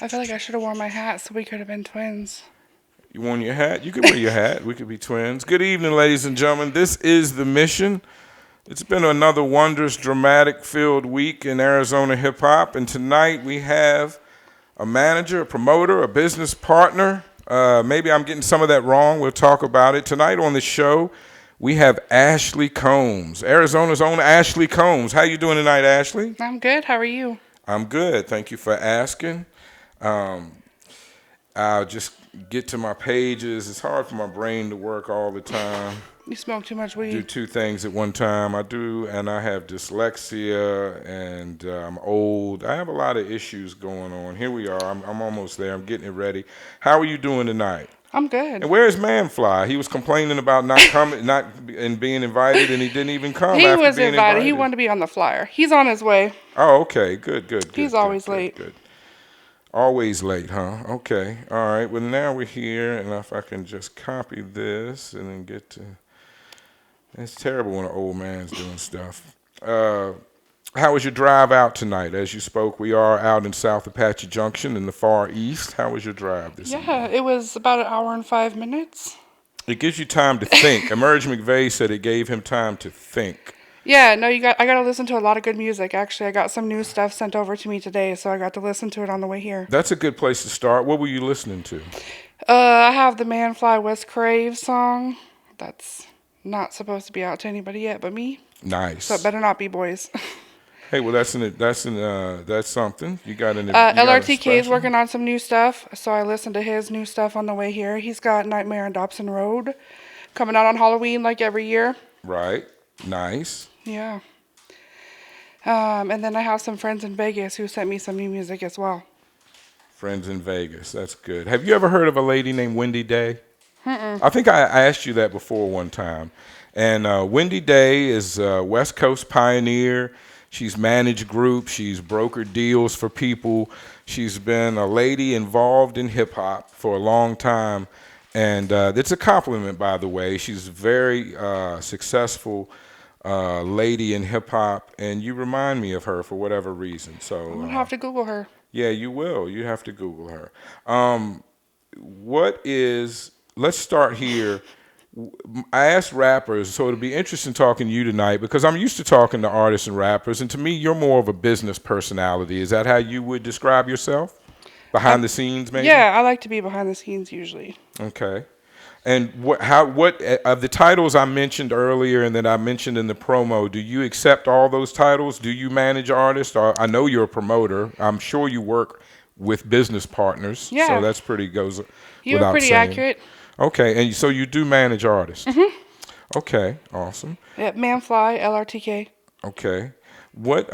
I feel like I should have worn my hat so we could have been twins. You worn your hat? You could wear your hat. We could be twins. Good evening, ladies and gentlemen. This is The Mission. It's been another wondrous, dramatic-filled week in Arizona hip-hop, and tonight we have a manager, a promoter, a business partner. Maybe I'm getting some of that wrong. We'll talk about it. Tonight on the show, we have Ashley Combs, Arizona's own Ashley Combs. How you doing tonight, Ashley? I'm good. How are you? I'm good. Thank you for asking. I'll just get to my pages. It's hard for my brain to work all the time. You smoke too much weed. Do two things at one time. I do, and I have dyslexia, and I'm old. I have a lot of issues going on. Here we are. I'm almost there. I'm getting it ready. How are you doing tonight? I'm good. And where's Manfly? He was complaining about not coming, not and being invited, and he didn't even come. He after was being invited. He wanted to be on the flyer. He's on his way. Oh, okay. Good. He's always late. Good. Always late, huh? Okay. All right. Well, now we're here, and if I can just copy this and then get to... It's terrible when an old man's doing stuff. How was your drive out tonight? As you spoke, we are out in South Apache Junction in the far east. How was your drive this evening? Yeah, it was about an hour and 5 minutes. It gives you time to think. Emerge McVeigh said it gave him time to think. Yeah, no, I got to listen to a lot of good music. Actually, I got some new stuff sent over to me today, so I got to listen to it on the way here. That's a good place to start. What were you listening to? I have the Manfly West Crave song. That's not supposed to be out to anybody yet but me. Nice. So it better not be boys. Hey, well, that's something. You got an LRTK is working on some new stuff, so I listened to his new stuff on the way here. He's got Nightmare on Dobson Road coming out on Halloween like every year. Right. Nice. Yeah. And then I have some friends in Vegas who sent me some new music as well. Friends in Vegas. That's good. Have you ever heard of a lady named Wendy Day? I think I asked you that before one time. And Wendy Day is a West Coast pioneer. She's managed groups. She's brokered deals for people. She's been a lady involved in hip-hop for a long time. And it's a compliment, by the way. She's a very successful lady in hip-hop. And you remind me of her for whatever reason. So I'm going to have to Google her. Yeah, you will. You have to Google her. Let's start here. I asked rappers, so it'll be interesting talking to you tonight because I'm used to talking to artists and rappers, and to me, you're more of a business personality. Is that how you would describe yourself? Behind the scenes, maybe? Yeah, I like to be behind the scenes usually. Okay. And what of the titles I mentioned earlier and that I mentioned in the promo, do you accept all those titles? Do you manage artists? Or, I know you're a promoter. I'm sure you work with business partners. Yeah. So that's goes You without were pretty saying. accurate. Okay, and so you do manage artists. Mm-hmm. Okay, awesome. Yeah, Manfly, LRTK. Okay. What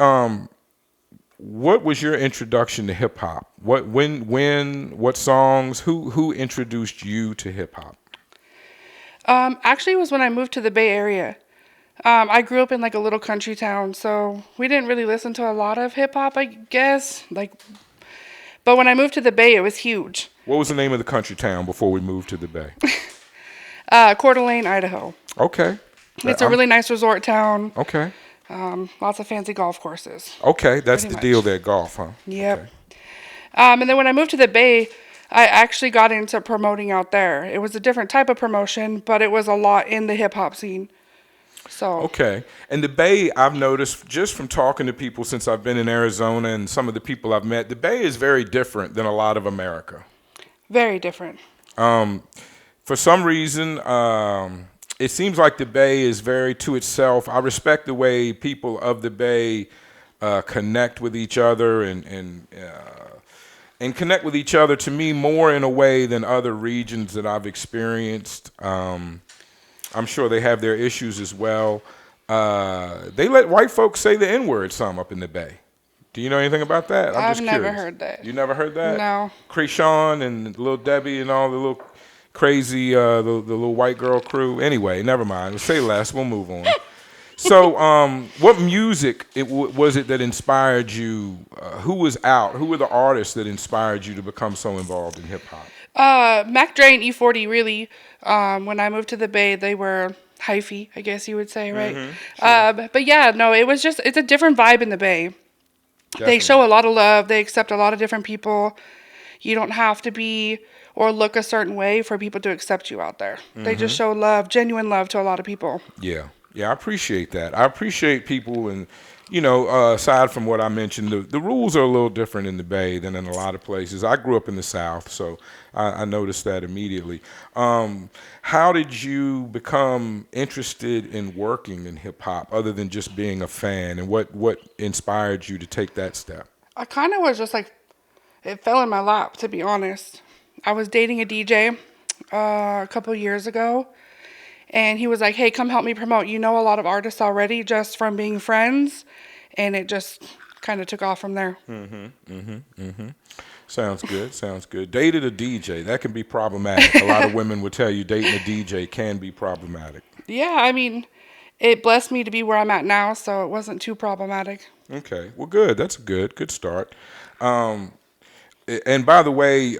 was your introduction to hip hop? What songs, who introduced you to hip hop? Actually, it was when I moved to the Bay Area. I grew up in like a little country town, so we didn't really listen to a lot of hip hop, I guess. But when I moved to the Bay, it was huge. What was the name of the country town before we moved to the Bay? Coeur d'Alene, Idaho. Okay. It's a really nice resort town. Okay. Lots of fancy golf courses. Okay, that's the deal there, golf, huh? Yep. Okay. And then when I moved to the Bay, I actually got into promoting out there. It was a different type of promotion, but it was a lot in the hip-hop scene. So. Okay. And the Bay, I've noticed just from talking to people since I've been in Arizona and some of the people I've met, the Bay is very different than a lot of America. Very different. For some reason, it seems like the Bay is very to itself. I respect the way people of the Bay connect with each other and connect with each other, to me, more in a way than other regions that I've experienced. I'm sure they have their issues as well. They let white folks say the N-word some up in the Bay. Do you know anything about that? I've never heard that. You never heard that? No. Kreayshawn and Lil Debbie and all the little crazy, the little white girl crew. Anyway, never mind. We'll say less. We'll move on. So what music was it that inspired you? Who was out? Who were the artists that inspired you to become so involved in hip-hop? Mac Dre and E40, really. When I moved to the Bay, they were hyphy, I guess you would say, right? Mm-hmm, sure. But yeah, no, it's a different vibe in the Bay. Definitely. They show a lot of love. They accept a lot of different people. You don't have to be or look a certain way for people to accept you out there. They just show love, genuine love to a lot of people. Yeah, yeah, I appreciate that. I appreciate people, and aside from what I mentioned, the rules are a little different in the Bay than in a lot of places. I grew up in the South, so I noticed that immediately. How did you become interested in working in hip hop, other than just being a fan, and what inspired you to take that step? I kind of was just like, it fell in my lap, to be honest. I was dating a DJ a couple years ago, and he was like, hey, come help me promote. You know a lot of artists already just from being friends, and it just kind of took off from there. Sounds good. Sounds good. Dated a DJ. That can be problematic. A lot of women would tell you dating a DJ can be problematic. Yeah, I mean, it blessed me to be where I'm at now, so it wasn't too problematic. Okay. Well, good. That's a good start. And by the way,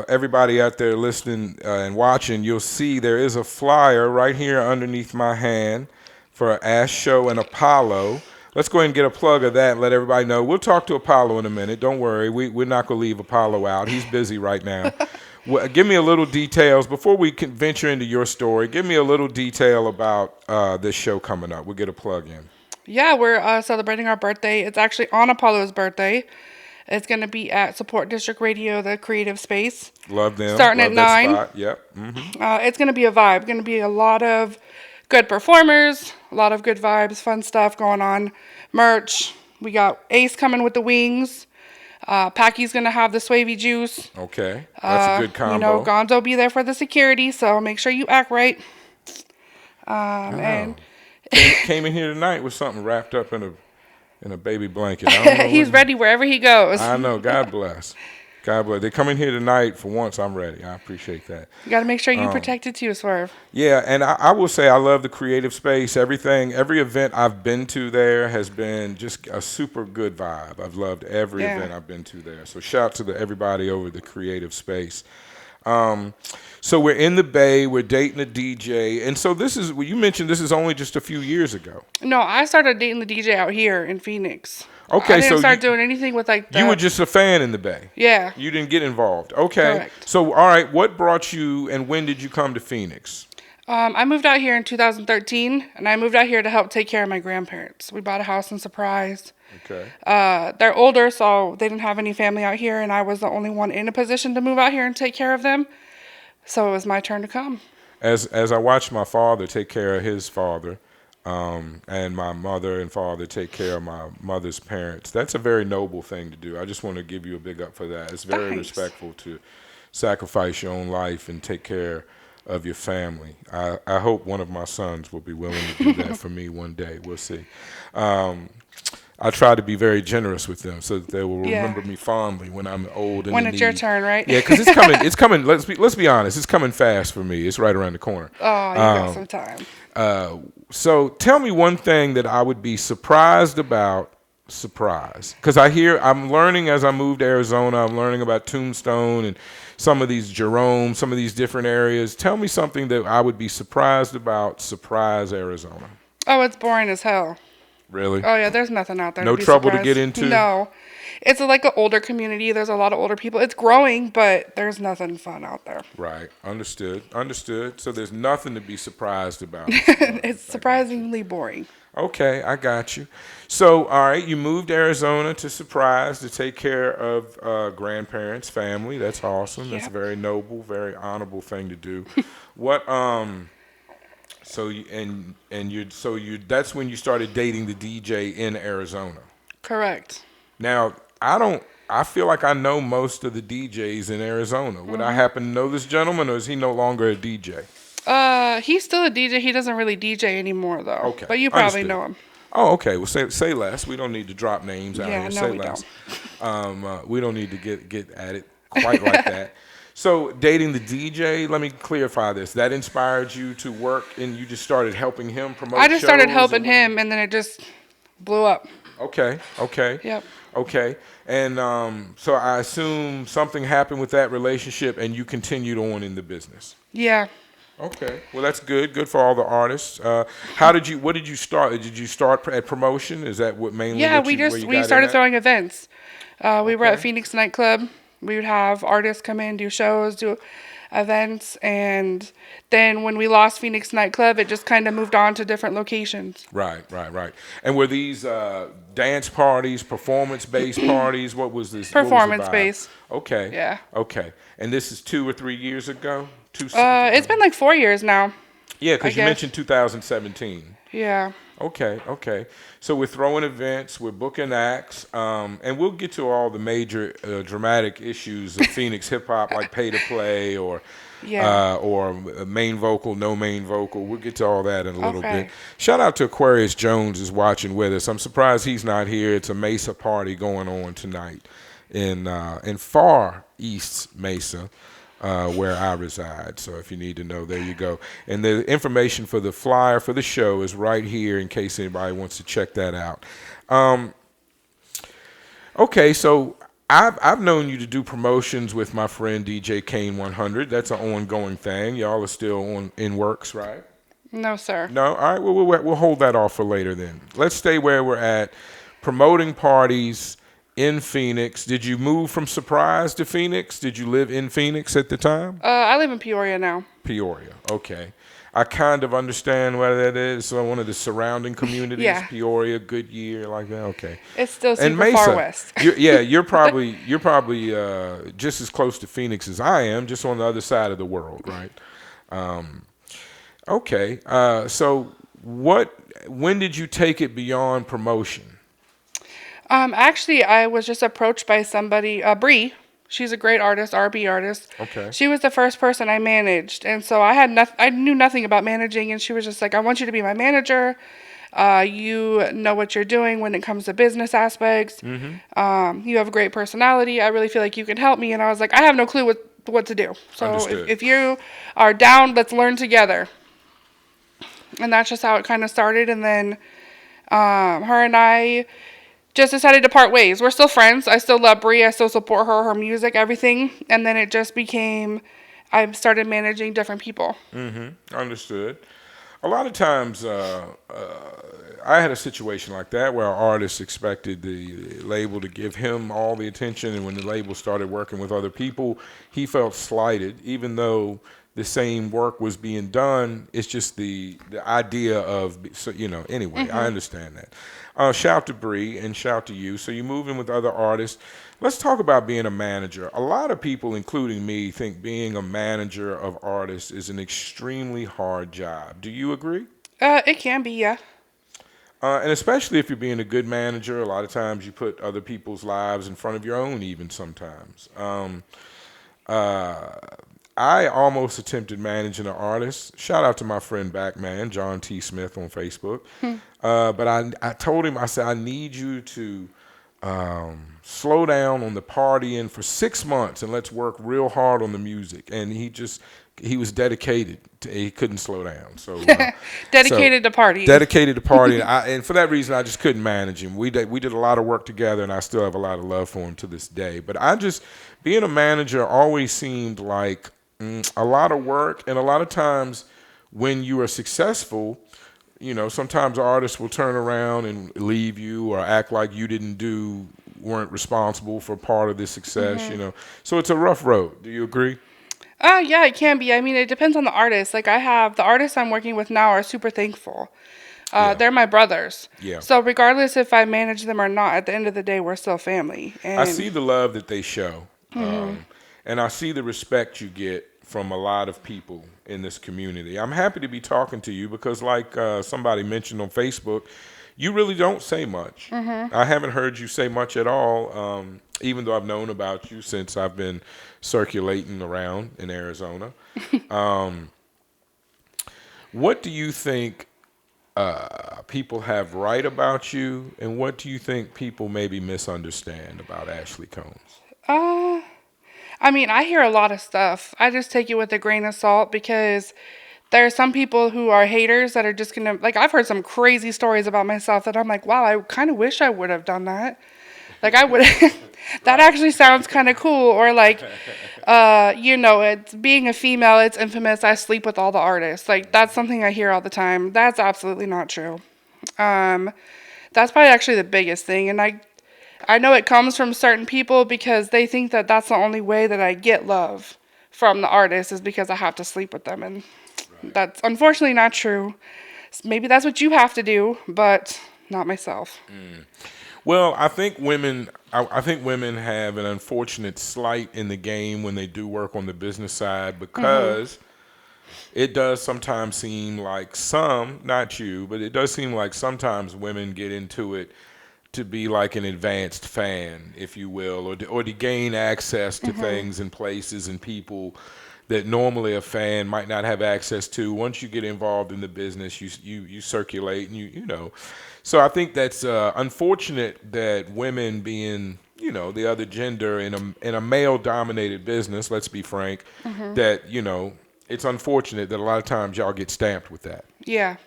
everybody out there listening and watching, you'll see there is a flyer right here underneath my hand for Ash Show and Apollo. Let's go ahead and get a plug of that and let everybody know. We'll talk to Apollo in a minute. Don't worry. We're not going to leave Apollo out. He's busy right now. Give me a little details. Before we can venture into your story, give me a little detail about this show coming up. We'll get a plug in. Yeah, we're celebrating our birthday. It's actually on Apollo's birthday. It's going to be at Support District Radio, the creative space. Love them. Starting Love at that 9. Spot. Yep. Mm-hmm. It's going to be a vibe. Going to be a lot of good performers, a lot of good vibes, fun stuff going on. Merch. We got Ace coming with the wings. Packy's going to have the Swerve juice. Okay. That's a good combo. You know, Gonzo will be there for the security, so make sure you act right. And came in here tonight with something wrapped up in a baby blanket. I don't know he's ready wherever he goes. I know. God bless. God bless. They come in here tonight. For once, I'm ready. I appreciate that. You got to make sure you protect it too, Swerve. Yeah, and I will say I love the creative space. Every event I've been to there has been just a super good vibe. I've loved every event I've been to there. So shout out to everybody over the creative space. So we're in the Bay. We're dating a DJ, and so you mentioned this is only just a few years ago. No, I started dating the DJ out here in Phoenix. Okay, I didn't start doing anything with like that. You were just a fan in the Bay. Yeah. You didn't get involved. Okay. Correct. So, all right, what brought you and when did you come to Phoenix? I moved out here in 2013, and I moved out here to help take care of my grandparents. We bought a house in Surprise. Okay. They're older, so they didn't have any family out here, and I was the only one in a position to move out here and take care of them. So it was my turn to come. As I watched my father take care of his father, and my mother and father take care of my mother's parents, that's a very noble thing to do. I just want to give you a big up for that. It's very respectful to sacrifice your own life and take care of your family. I hope one of my sons will be willing to do that for me one day. We'll see. I try to be very generous with them so that they will remember me fondly when I'm old and when it's your turn, right? Yeah, because it's coming. It's coming. Let's be honest. It's coming fast for me. It's right around the corner. Oh, you got some time. So tell me one thing that I would be surprised about. Because I'm learning as I move to Arizona. I'm learning about Tombstone and some of these Jerome, some of these different areas. Tell me something that I would be surprised about. Surprise, Arizona. Oh, it's boring as hell. Really? Oh, yeah, there's nothing out there. No to be trouble surprised. to get into? No. It's like an older community. There's a lot of older people. It's growing, but there's nothing fun out there. Right. Understood. So there's nothing to be surprised about. It's surprisingly boring. Okay, I got you. So, all right, you moved to Arizona to Surprise to take care of grandparents, family. That's awesome. That's a very noble, very honorable thing to do. That's when you started dating the DJ in Arizona. Correct. Now, I feel like I know most of the DJs in Arizona. Would I happen to know this gentleman, or is he no longer a DJ? He's still a DJ. He doesn't really DJ anymore, though. Okay. But you probably know him. Oh, okay. Well, say less. We don't need to drop names out here. No, say we less. don't. We don't need to get at it quite like that. So dating the DJ, let me clarify this. That inspired you to work, and you just started helping him promote I just shows started helping him, and then it just blew up. Okay. Yep. Okay. And so I assume something happened with that relationship, and you continued on in the business. Yeah. Okay. Well, that's good. Good for all the artists. What did you start? Did you start at promotion? Is that what mainly? Yeah, we started throwing events. We were at Phoenix nightclub. We would have artists come in, do shows, do events, and then when we lost Phoenix nightclub, it just kind of moved on to different locations. Right. And were these dance parties, performance-based parties? What was this? What was the Performance vibe? based. Okay. Yeah. Okay. And this is 2 or 3 years ago? It's been like 4 years now, Yeah, I because you guess. mentioned 2017. Yeah. Okay. So we're throwing events, we're booking acts, and we'll get to all the major dramatic issues of Phoenix hip hop, like pay to play Yeah. or main vocal, no main vocal. We'll get to all that in a little bit. Okay. Shout out to Aquarius Jones is watching with us. I'm surprised he's not here. It's a Mesa party going on tonight in far east Mesa. Where I reside. So if you need to know, there you go. And the information for the flyer for the show is right here in case anybody wants to check that out. Okay, so I've known you to do promotions with my friend DJ Kane 100. That's an ongoing thing. Y'all are still in works, right? No, sir. No? All right, we'll hold that off for later then. Let's stay where we're at. Promoting parties in Phoenix. Did you move from Surprise to Phoenix? Did you live in Phoenix at the time? I live in Peoria now. Peoria, okay. I kind of understand where that is. So one of the surrounding communities, Yeah. Peoria, Goodyear, like that. Okay. It's still And super Mesa, far west. you're probably just as close to Phoenix as I am, just on the other side of the world, right? Okay. So when did you take it beyond promotion? Actually, I was just approached by somebody, Bree. She's a great artist, R&B artist. Okay. She was the first person I managed, and so I knew nothing about managing, and she was just like, "I want you to be my manager. You know what you're doing when it comes to business aspects. You have a great personality. I really feel like you can help me." And I was like, "I have no clue what to do. So Understood. if you are down, let's learn together." And that's just how it kind of started. And then her and I just decided to part ways. We're still friends. I still love Brie. I still support her music, everything. And then it just became, I started managing different people. Understood. A lot of times, I had a situation like that where an artist expected the label to give him all the attention, and when the label started working with other people, he felt slighted, even though the same work was being done. It's just the idea of, so, anyway, I understand that. Shout to Bree and shout to you. So you move in with other artists. Let's talk about being a manager. A lot of people, including me, think being a manager of artists is an extremely hard job. Do you agree? It can be, yeah. And especially if you're being a good manager, a lot of times you put other people's lives in front of your own even sometimes. I almost attempted managing an artist. Shout out to my friend Backman, John T. Smith on Facebook. But I told him, I said, I need you to slow down on the partying for 6 months and let's work real hard on the music. And he was dedicated. He couldn't slow down. So Dedicated to party. Dedicated to partying. And for that reason, I just couldn't manage him. We did a lot of work together, and I still have a lot of love for him to this day. But being a manager always seemed like a lot of work, and a lot of times when you are successful, sometimes artists will turn around and leave you or act like you weren't responsible for part of the success, So it's a rough road. Do you agree? Yeah, it can be. I mean, it depends on the artist. Like the artists I'm working with now are super thankful. They're my brothers. Yeah. So regardless if I manage them or not, at the end of the day, we're still family. And I see the love that they show, and I see the respect you get from a lot of people in this community. I'm happy to be talking to you because, like somebody mentioned on Facebook, you really don't say much. I haven't heard you say much at all, even though I've known about you since I've been circulating around in Arizona. What do you think people have right about you, and what do you think people maybe misunderstand about Ashley Combs? I mean, I hear a lot of stuff. I just take it with a grain of salt because there are some people who are haters that are just going to, like, I've heard some crazy stories about myself that I'm like, wow, I kind of wish I would have done that. Like, I would, that actually sounds kind of cool. Or like, it's being a female, it's infamous. I sleep with all the artists. Like, that's something I hear all the time. That's absolutely not true. That's probably actually the biggest thing. And I know it comes from certain people because they think that that's the only way that I get love from the artist is because I have to sleep with them. And Right. that's unfortunately not true. Maybe that's what you have to do, but not myself. Well, I think women. I think women have an unfortunate slight in the game when they do work on the business side because it does sometimes seem like some, not you, but it does seem like sometimes women get into it to be like an advanced fan, if you will, or to gain access to things and places and people that normally a fan might not have access to. Once you get involved in the business, you circulate and you know. So I think that's unfortunate that women being the other gender in a male dominated business. Let's be frank, that it's unfortunate that a lot of times y'all get stamped with that. Yeah.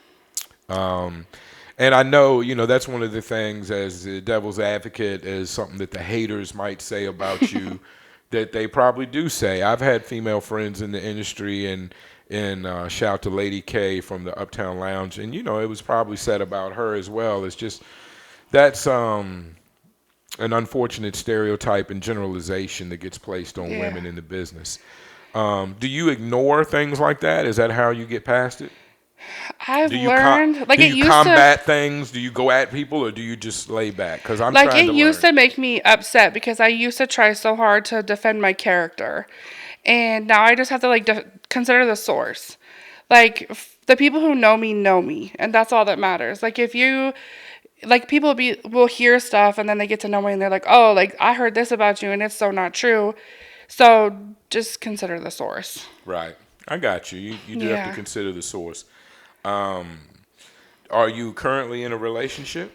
And I know, that's one of the things as the devil's advocate is something that the haters might say about you that they probably do say. I've had female friends in the industry and shout to Lady K from the Uptown Lounge. And, it was probably said about her as well. It's just that's an unfortunate stereotype and generalization that gets placed on Yeah. women in the business. Do you ignore things like that? Is that how you get past it? I've Do you learned, like do it you used to, combat things? Do you go at people, or do you just lay back? Because I'm like trying it to used learn. to make me upset because I used to try so hard to defend my character. And now I just have to like consider the source. Like the people who know me, and that's all that matters. Like if you like people will hear stuff and then they get to know me and they're like, "Oh, like I heard this about you and it's so not true." So just consider the source. Right, I got you. You do have to Yeah. consider the source. Um, are you currently in a relationship?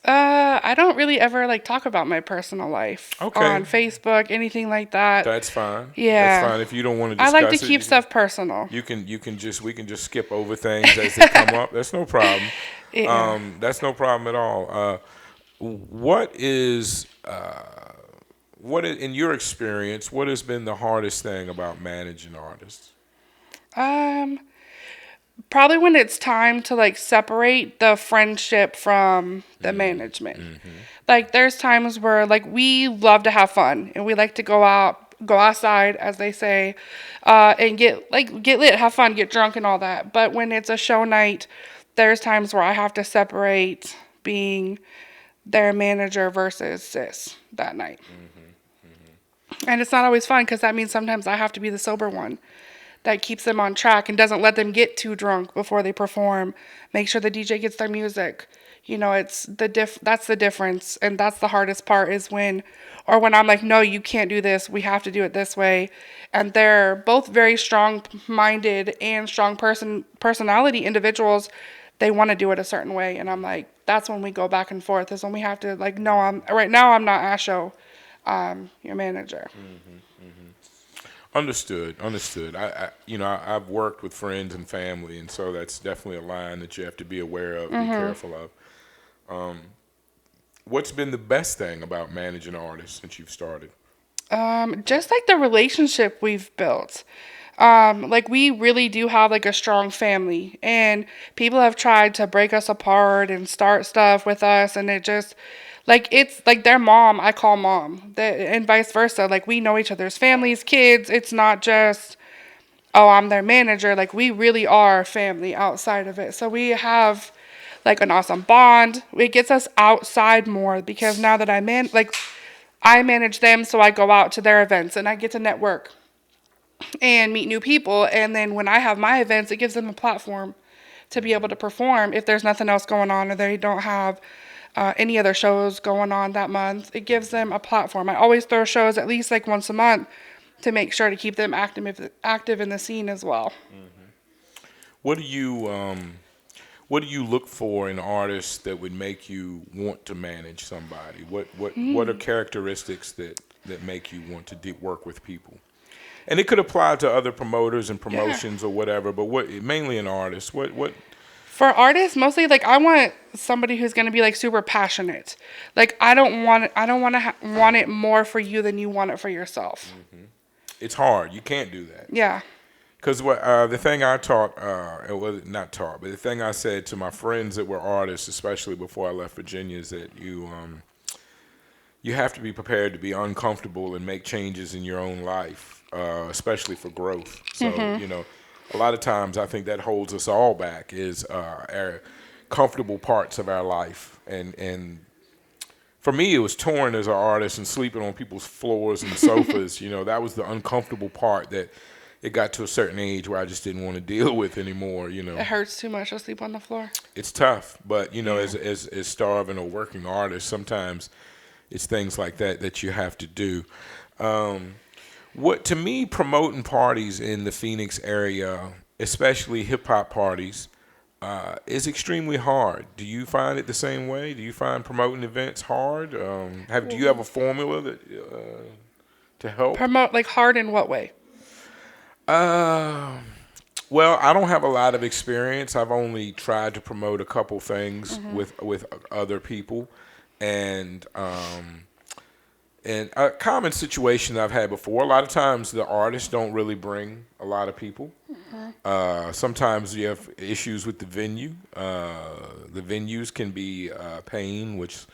I don't really ever like talk about my personal life Okay, on Facebook, anything like that. that's fine. That's Yeah. fine. If you don't want to I like to discuss it, keep stuff personal. we can just skip over things as they come up. That's no problem. Yeah. That's no problem at all. What is in your experience? What has been the hardest thing about managing artists? Um, Probably when it's time to like separate the friendship from the management. Like there's times where like we love to have fun and we like to go outside, as they say, and get lit, have fun, get drunk and all that. But when it's a show night, there's times where I have to separate being their manager versus sis that night. And it's not always fun because that means sometimes I have to be the sober one that keeps them on track and doesn't let them get too drunk before they perform. Make sure the DJ gets their music. It's that's the difference, and that's the hardest part is when I'm like, no, you can't do this. We have to do it this way. And they're both very strong-minded and strong personality individuals. They want to do it a certain way, and I'm like, that's when we go back and forth. Is when we have to like, no, right now I'm not Asho, your manager. Understood. Understood. I've worked with friends and family, and so that's definitely a line that you have to be aware of, be careful of. What's been the best thing about managing artists since you've started? Just like the relationship we've built. Like we really do have like a strong family, and people have tried to break us apart and start stuff with us, and it just like it's like their mom I call mom, and vice versa. Like we know each other's families, kids. It's not just, oh, I'm their manager. Like we really are family outside of it. So we have like an awesome bond. It gets us outside more because now that I manage them, so I go out to their events and I get to network and meet new people. And then when I have my events, it gives them a platform to be able to perform if there's nothing else going on or they don't have any other shows going on that month. It gives them a platform. I always throw shows at least like once a month to make sure to keep them active in the scene as well. What do you look for in artists that would make you want to manage somebody? What are characteristics that make you want to work with people? And it could apply to other promoters and promotions or whatever, but mainly an artist. What For artists, mostly like I want somebody who's gonna be like super passionate. Like I don't want to want it more for you than you want it for yourself. It's hard. You can't do that. Yeah. Because the thing I taught, well, not taught, but the thing I said to my friends that were artists, especially before I left Virginia, is that you have to be prepared to be uncomfortable and make changes in your own life, especially for growth. So, a lot of times I think that holds us all back is our comfortable parts of our life. And for me, it was touring as an artist and sleeping on people's floors and sofas. That was the uncomfortable part that it got to a certain age where I just didn't want to deal with anymore. It hurts too much to sleep on the floor. It's tough, but as starving or working artists, sometimes it's things like that you have to do. What to me, promoting parties in the Phoenix area, especially hip hop parties, is extremely hard. Do you find it the same way? Do you find promoting events hard? Do you have a formula that to help? Promote like hard in what way? Well, I don't have a lot of experience. I've only tried to promote a couple things with other people, and a common situation I've had before. A lot of times the artists don't really bring a lot of people. Sometimes you have issues with the venue. The venues can be a pain, which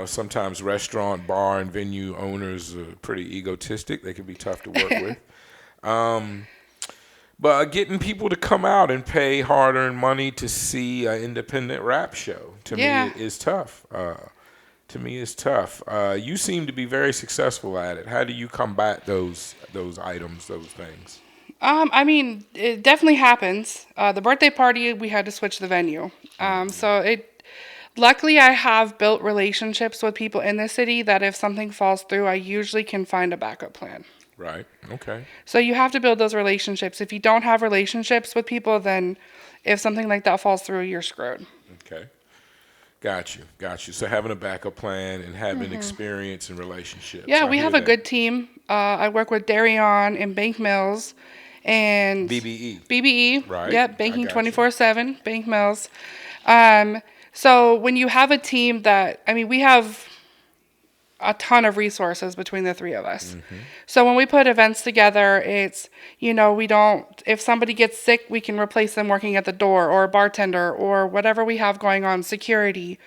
sometimes restaurant, bar, and venue owners are pretty egotistic. They can be tough to work with. But getting people to come out and pay hard-earned money to see an independent rap show, to me, is tough. You seem to be very successful at it. How do you combat those items, those things? I mean, it definitely happens. The birthday party, we had to switch the venue. Luckily, I have built relationships with people in the city that if something falls through, I usually can find a backup plan. Right. Okay. So you have to build those relationships. If you don't have relationships with people, then if something like that falls through, you're screwed. Okay. Got you. So having a backup plan and having experience and relationships. Yeah, we have a good team. I work with Darion and Bank Mills and BBE. Right. Yep, banking 24/7, Bank Mills. So when you have a team we have a ton of resources between the three of us. So when we put events together, it's, if somebody gets sick, we can replace them working at the door or a bartender or whatever we have going on, security.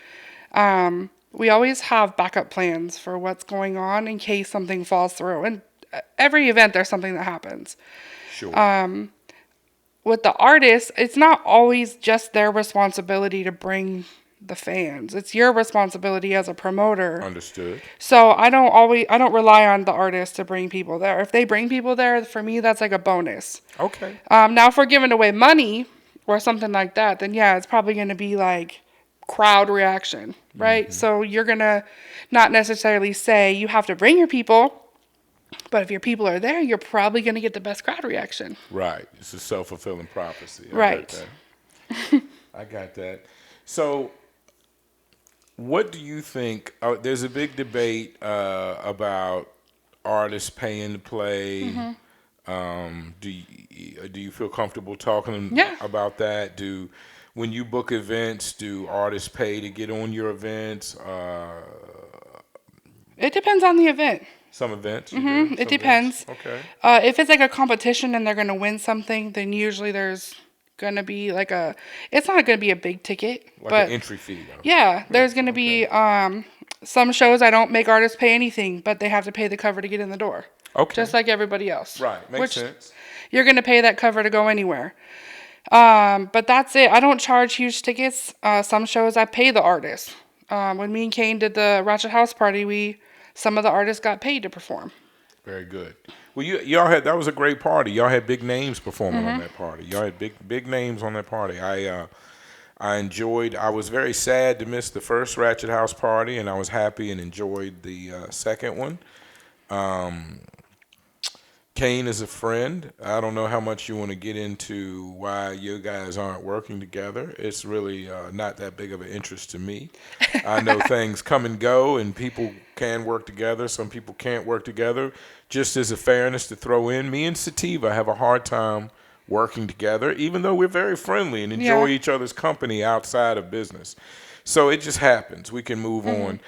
We always have backup plans for what's going on in case something falls through. And every event, there's something that happens. Sure. With the artists, it's not always just their responsibility to bring the fans. It's your responsibility as a promoter. Understood. So I don't rely on the artists to bring people there. If they bring people there, for me, that's like a bonus. Okay. Now if we're giving away money or something like that, then yeah, it's probably going to be like crowd reaction, right? So you're going to not necessarily say you have to bring your people, but if your people are there, you're probably going to get the best crowd reaction. Right. It's a self-fulfilling prophecy. Right. I got that. So what do you think? There's a big debate about artists paying to play. Do you feel comfortable talking about that? When you book events, do artists pay to get on your events? It depends on the event. Some events? It depends. Events? Okay. If it's like a competition and they're going to win something, then usually there's going to be it's not going to be a big ticket. But an entry fee, though. Yeah, there's going to be some shows I don't make artists pay anything, but they have to pay the cover to get in the door. Okay. Just like everybody else. Right, makes sense. You're going to pay that cover to go anywhere. But that's it. I don't charge huge tickets. Some shows I pay the artist. When me and Kane did the Ratchet House party, some of the artists got paid to perform. Very good. Well, y'all had, that was a great party. Y'all had big names performing on that party. Y'all had big names on that party. I enjoyed. I was very sad to miss the first Ratchet House party, and I was happy and enjoyed the second one. Kane is a friend. I don't know how much you want to get into why you guys aren't working together. It's really not that big of an interest to me. I know things come and go, and people can work together. Some people can't work together. Just as a fairness to throw in, me and Sativa have a hard time working together, even though we're very friendly and enjoy each other's company outside of business. So it just happens. We can move on.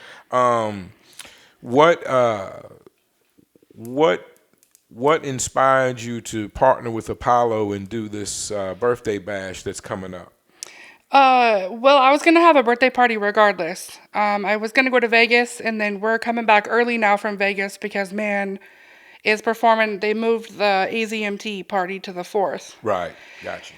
What inspired you to partner with Apollo and do this birthday bash that's coming up? Well, I was gonna have a birthday party regardless. I was gonna go to Vegas, and then we're coming back early now from Vegas because man is performing. They moved the AZMT party to the 4th, Right. Got you.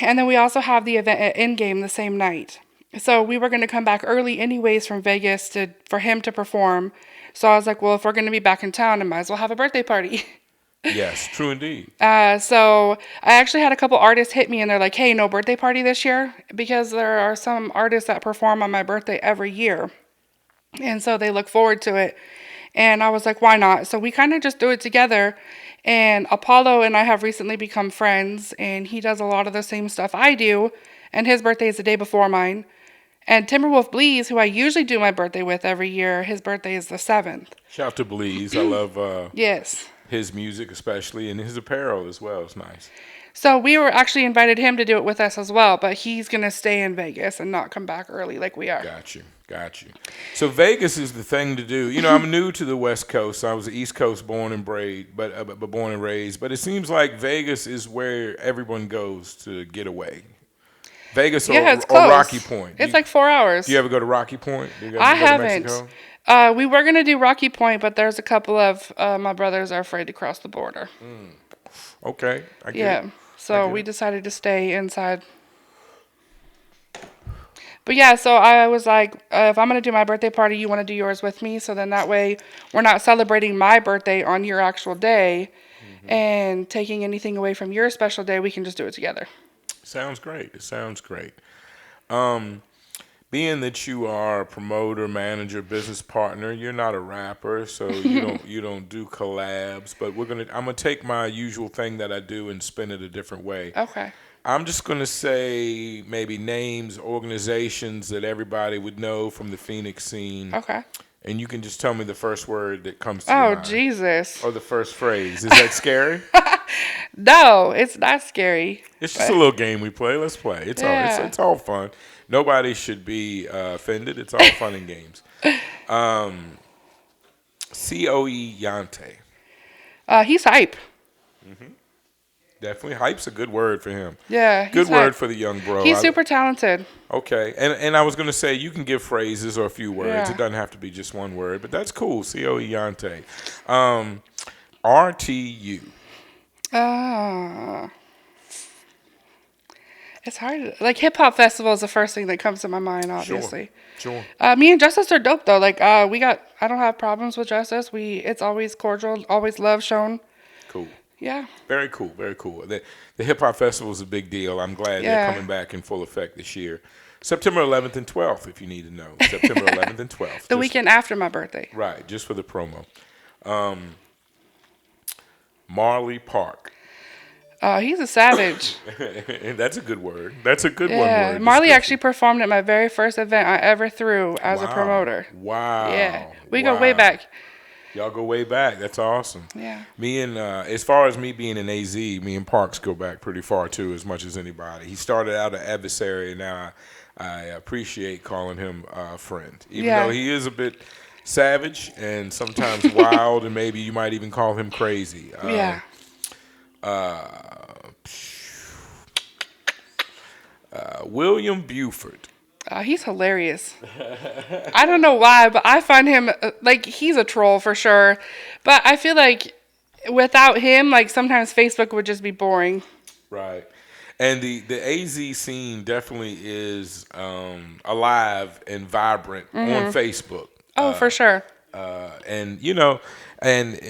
and then we also have the event at Endgame the same night. So we were gonna come back early anyways from Vegas for him to perform. So I was like, well, if we're gonna be back in town, I might as well have a birthday party. Yes, true indeed. So I actually had a couple artists hit me and they're like, hey, no birthday party this year because there are some artists that perform on my birthday every year. And so they look forward to it. And I was like, why not? So we kind of just do it together. And Apollo and I have recently become friends and he does a lot of the same stuff I do. And his birthday is the day before mine. And Timberwolf Bleeze, who I usually do my birthday with every year, his birthday is the 7th. Shout out to Bleeze. I love Yes. his music especially, and his apparel as well. It's nice. So we were actually invited him to do it with us as well, but he's going to stay in Vegas and not come back early like we are. Got you. Got you. So Vegas is the thing to do. You know, I'm new to the West Coast. I was East Coast born and born and raised. But it seems like Vegas is where everyone goes to get away. Vegas Yeah, or, it's or close. Rocky Point. It's like 4 hours. Do you ever go to Rocky Point? Do you guys I go to haven't. Mexico? We were going to do Rocky Point, but there's a couple of my brothers are afraid to cross the border. Okay, I get Yeah. it. So we decided to stay inside. But yeah, so I was like, if I'm going to do my birthday party, you want to do yours with me? So then that way we're not celebrating my birthday on your actual day and taking anything away from your special day. We can just do it together. Sounds great. It sounds great. Being that you are a promoter, manager, business partner, you're not a rapper, so you don't do collabs. But I'm gonna take my usual thing that I do and spin it a different way. Okay. I'm just gonna say maybe names, organizations that everybody would know from the Phoenix scene. Okay. And you can just tell me the first word that comes to your Oh, mind. Jesus. Or the first phrase. Is that scary? No, it's not scary. It's just a little game we play. Let's play. Yeah. It's all fun. Nobody should be offended. It's all fun and games. COE Yante. He's hype. Definitely. Hype's a good word for him. Yeah, he's Good hype. word for the young bro. He's super talented. Okay. And I was going to say, you can give phrases or a few words. Yeah. It doesn't have to be just one word, but that's cool. COE Yante. RTU. It's hard. Like hip hop festival is the first thing that comes to my mind, obviously. Sure. Me and Justice are dope though. Like I don't have problems with Justice. It's always cordial, always love shown. Cool. Yeah. Very cool, very cool. The Hip Hop Festival is a big deal. I'm glad they're coming back in full effect this year. September 11th and 12th, if you need to know. September 11th and 12th. The weekend after my birthday. Right, just for the promo. Marley Park. He's a savage. That's a good word. That's a good one Yeah. word. Marley description. actually performed at my very first event I ever threw as a promoter. Wow. Yeah. We go way back. Y'all go way back. That's awesome. Yeah. Me and as far as me being in AZ, me and Parks go back pretty far too, as much as anybody. He started out an adversary, and now I appreciate calling him a friend, even though he is a bit savage and sometimes wild, and maybe you might even call him crazy. William Buford. He's hilarious. I don't know why, but I find him like he's a troll for sure. But I feel like without him, like sometimes Facebook would just be boring. Right. And the AZ scene definitely is alive and vibrant on Facebook. Oh, for sure. And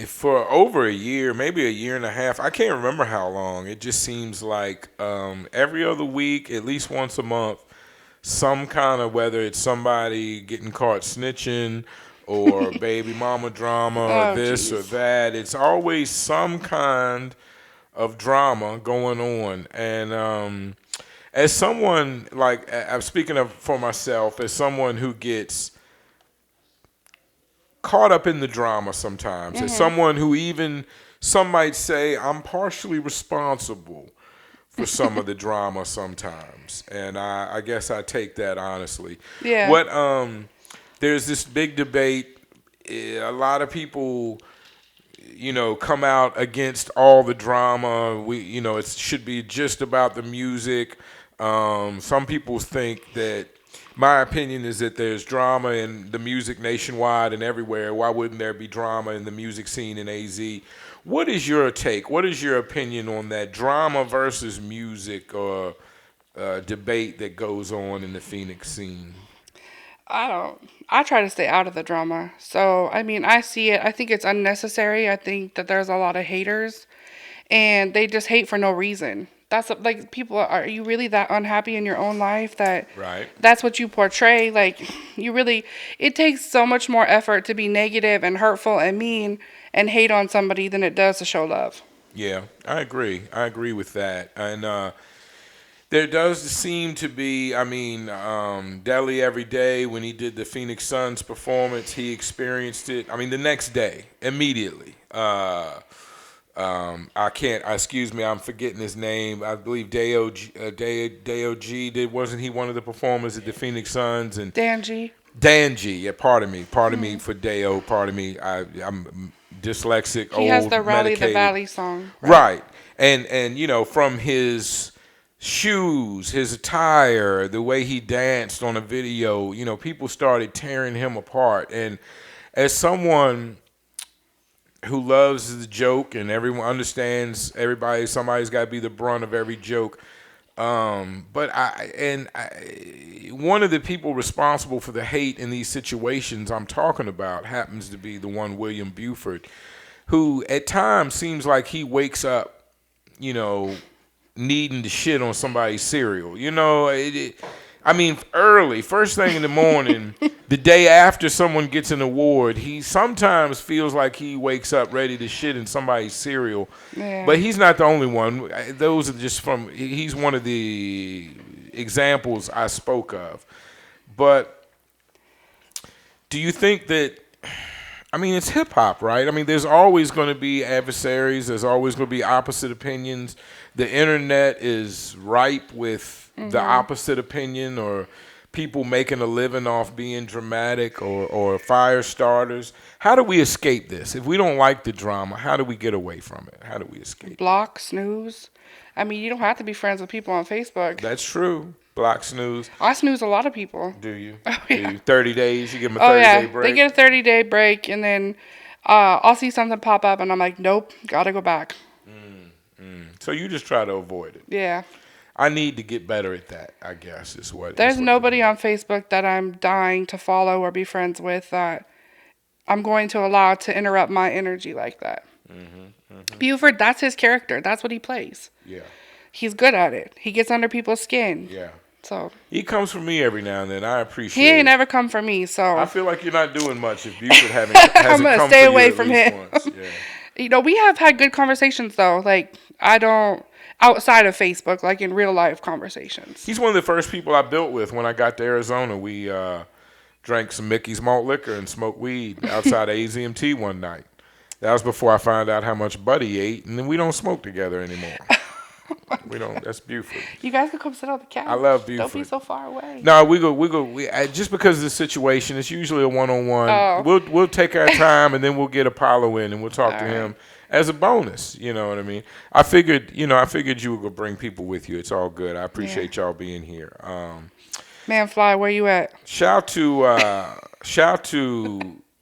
for over a year, maybe a year and a half, I can't remember how long. It just seems like every other week, at least once a month, some kind of, whether it's somebody getting caught snitching or baby mama drama or this or that, it's always some kind of drama going on. And as someone, like, I'm speaking of for myself, as someone who gets caught up in the drama sometimes, as someone who even, some might say, I'm partially responsible for some of the drama sometimes, and I guess I take that honestly. Yeah. There's this big debate. A lot of people, come out against all the drama. It should be just about the music. Some people think that my opinion is that there's drama in the music nationwide and everywhere. Why wouldn't there be drama in the music scene in AZ? What is your take? What is your opinion on that drama versus music or debate that goes on in the Phoenix scene? I try to stay out of the drama. So, I mean, I see it. I think it's unnecessary. I think that there's a lot of haters and they just hate for no reason. That's like people are you really that unhappy in your own life that Right. that's what you portray? Like you really it takes so much more effort to be negative and hurtful and mean and hate on somebody than it does to show love. Yeah, I agree. I agree with that. And there does seem to be, I mean, Deli every day when he did the Phoenix Suns performance, he experienced it. I mean, the next day, immediately. I can't, excuse me, I'm forgetting his name. I believe Deo G did, wasn't he one of the performers at the Phoenix Suns? And Danji. Danji, yeah, pardon me for Deo, pardon me. I'm dyslexic, He has old, the Rally the medicated. Valley song. Right. And you know, from his shoes, his attire, the way he danced on a video, you know, people started tearing him apart. And as someone who loves the joke and everyone understands somebody's got to be the brunt of every joke. But one of the people responsible for the hate in these situations I'm talking about happens to be the one William Buford, who at times seems like he wakes up, you know, needing to shit on somebody's cereal. You know, I mean, early, first thing in the morning, the day after someone gets an award, he sometimes feels like he wakes up ready to shit in somebody's cereal. Yeah. But he's not the only one. Those are just he's one of the examples I spoke of. But do you think that, I mean, it's hip hop, right? I mean, there's always going to be adversaries. There's always going to be opposite opinions. The internet is ripe with the opposite opinion or people making a living off being dramatic or fire starters. How do we escape this? If we don't like the drama, how do we get away from it? How do we escape? Block, snooze. I mean, you don't have to be friends with people on Facebook. That's true. Block, snooze. I snooze a lot of people. Do you? Oh, Do yeah. you? 30 days? You give them a Oh 30-day yeah, break? they get a 30-day break, and then I'll see something pop up, and I'm like, nope, gotta go back. So you just try to avoid it. Yeah. I need to get better at that, I guess, is what. There's is what nobody on Facebook that I'm dying to follow or be friends with that I'm going to allow to interrupt my energy like that. Buford, that's his character. That's what he plays. Yeah. He's good at it. He gets under people's skin. Yeah. So He comes for me every now and then. I appreciate he ain't it. ever come for me. So I feel like you're not doing much if Buford hasn't I'm gonna come stay for you away at from least him. once. Yeah. You know, we have had good conversations though. Like I don't outside of Facebook, like in real life conversations. He's one of the first people I built with when I got to Arizona. We drank some Mickey's malt liquor and smoked weed outside of AZMT one night. That was before I found out how much Buddy ate, and then we don't smoke together anymore. We don't. That's Buford. You guys could come sit on the couch. I love Don't be Buford. so far away. No, just because of the situation, it's usually a one-on-one. Oh. We'll take our time and then we'll get Apollo in and we'll talk to All him as a bonus. You know what I mean? I figured you were gonna bring people with you. It's all good. I appreciate y'all being here. Man, Fly, where you at? Shout to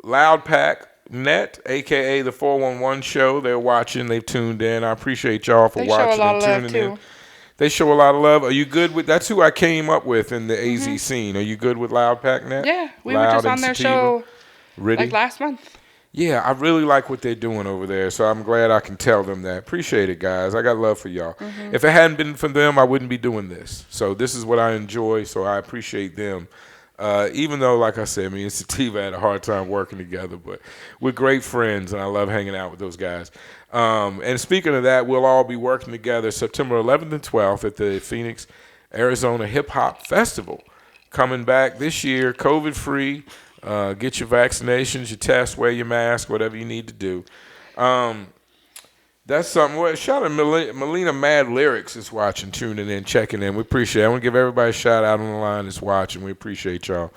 Loudpack Net, aka the 411 show. They're watching. They've tuned in. I appreciate y'all for They show watching a lot and of love tuning in. too. They show a lot of love. Are you good with? That's who I came up with in the AZ scene. Are you good with Loudpack Net? Yeah, we were Loud just and on their Sativa? show Riddy? like last month. Yeah, I really like what they're doing over there, so I'm glad I can tell them that. Appreciate it, guys. I got love for y'all. If it hadn't been for them, I wouldn't be doing this. So this is what I enjoy, so I appreciate them. Even though, like I said, me and Sativa had a hard time working together, but we're great friends, and I love hanging out with those guys. And speaking of that, we'll all be working together September 11th and 12th at the Phoenix, Arizona Hip Hop Festival. Coming back this year, COVID-free. Get your vaccinations, your tests, wear your mask, whatever you need to do. That's something. Well, shout out to Melina Mad Lyrics is watching, tuning in, checking in. We appreciate it. I want to give everybody a shout out on the line that's watching. We appreciate y'all.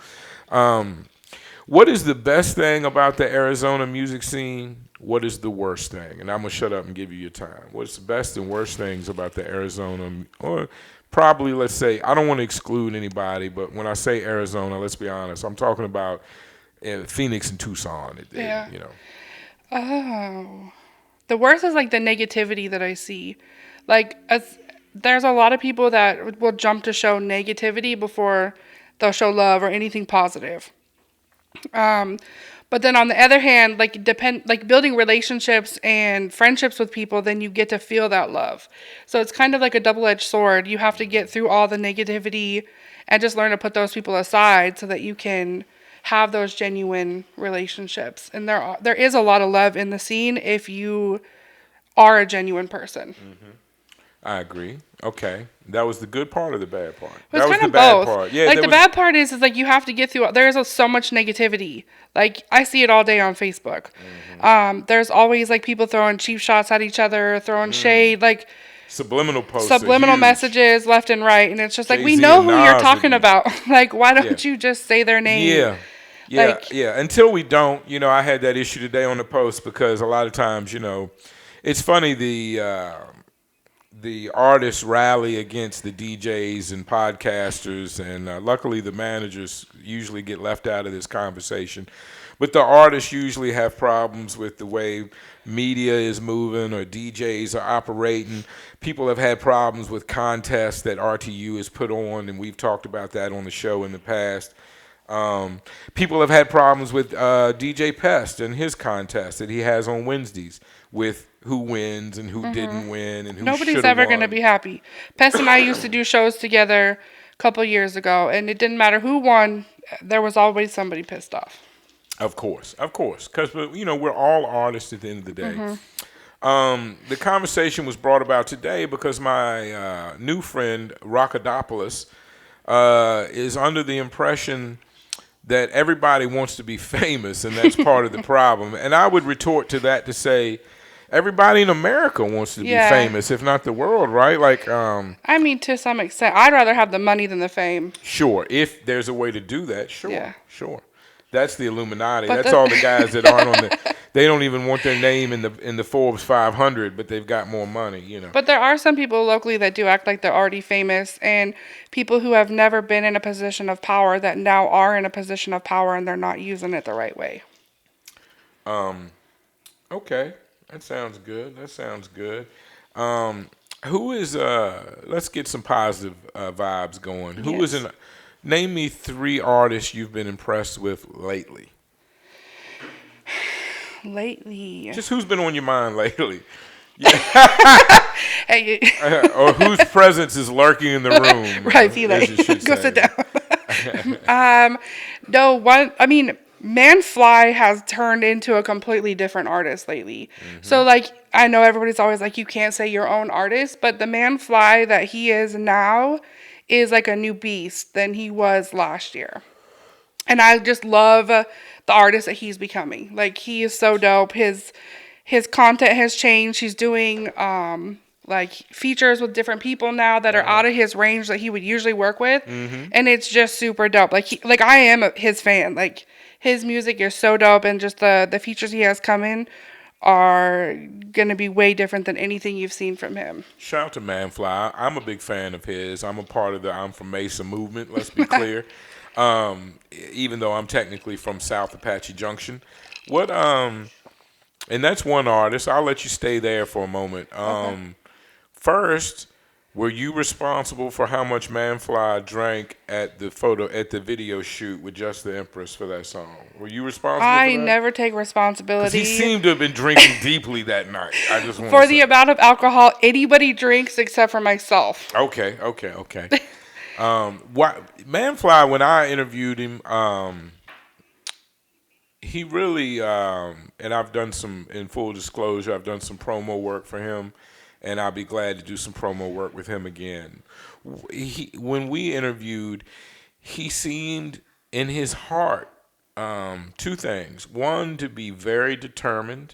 What is the best thing about the Arizona music scene? what is the worst thing? And I'm going to shut up and give you your time. What's the best and worst things about the Arizona, or probably, let's say, I don't want to exclude anybody, but when I say Arizona, let's be honest, I'm talking about Phoenix and Tucson, Yeah. you know. Oh. The worst is like the negativity that I see. Like, there's a lot of people that will jump to show negativity before they'll show love or anything positive. Um, but then on the other hand, like building relationships and friendships with people, then you get to feel that love. So it's kind of like a double-edged sword. You have to get through all the negativity and just learn to put those people aside so that you can have those genuine relationships. And there is a lot of love in the scene if you are a genuine person. I agree. Okay. That was the good part or the bad part? It was That was kind the of bad both. part. Yeah, Like the bad part is like you have to get through. There's so much negativity. Like I see it all day on Facebook. There's always like people throwing cheap shots at each other, throwing shade, like subliminal posts. subliminal messages left and right, and it's just like we Jay-Z know and who you're Nas talking would be- about. Like why Yeah. don't you just say their name? Yeah. Yeah, Like- yeah. Until we don't, you know, I had that issue today on the post because a lot of times, you know, it's funny the artists rally against the DJs and podcasters, and luckily the managers usually get left out of this conversation. But the artists usually have problems with the way media is moving or DJs are operating. People have had problems with contests that RTU has put on, and we've talked about that on the show in the past. People have had problems with DJ Pest and his contest that he has on Wednesdays with who wins and who didn't win and who Nobody's should've ever won. going to be happy. Pest and I used to do shows together a couple years ago, and it didn't matter who won. There was always somebody pissed off. Of course, because you know we're all artists at the end of the day. The conversation was brought about today because my new friend Rockadopoulos is under the impression that everybody wants to be famous, and that's part of the problem. And I would retort to that to say, everybody in America wants to be famous, if not the world, right? Like, I mean, to some extent, I'd rather have the money than the fame. sure, if there's a way to do that, sure, Yeah. sure. That's the Illuminati. But That's all the guys that aren't on the. They don't even want their name in the Forbes 500, but they've got more money, you know. But there are some people locally that do act like they're already famous, and people who have never been in a position of power that now are in a position of power and they're not using it the right way. Okay, that sounds good. That sounds good. Who is? Let's get some positive vibes going. Who is Yes. an? Name me 3 artists you've been impressed with lately. Lately. Just who's been on your mind lately, Hey, or whose presence is lurking in the room? right, as you Philae. should Go say. sit down. No, Manfly has turned into a completely different artist lately. So, like, I know everybody's always like, you can't say your own artist, but the Manfly that he is now is like a new beast than he was last year. And I just love the artist that he's becoming. Like, he is so dope. His content has changed. He's doing like features with different people now that are out of his range that he would usually work with, and it's just super dope. Like I am his fan. Like his music is so dope, and just the features he has coming are gonna be way different than anything you've seen from him. Shout out to Manfly. I'm a big fan of his. I'm a part of the I'm from Mesa movement. Let's be clear. Even though I'm technically from South Apache Junction, and that's one artist. I'll let you stay there for a moment. First, were you responsible for how much Manfly drank at the video shoot with Just the Empress for that song? Were you responsible I for that? never take responsibility. He seemed to have been drinking deeply that night. I just want for to the say. amount of alcohol anybody drinks except for myself. Okay. Manfly, when I interviewed him, he really, and I've done some, in full disclosure, I've done some promo work for him, and I'll be glad to do some promo work with him again. When we interviewed, he seemed in his heart 2 things. 1, to be very determined,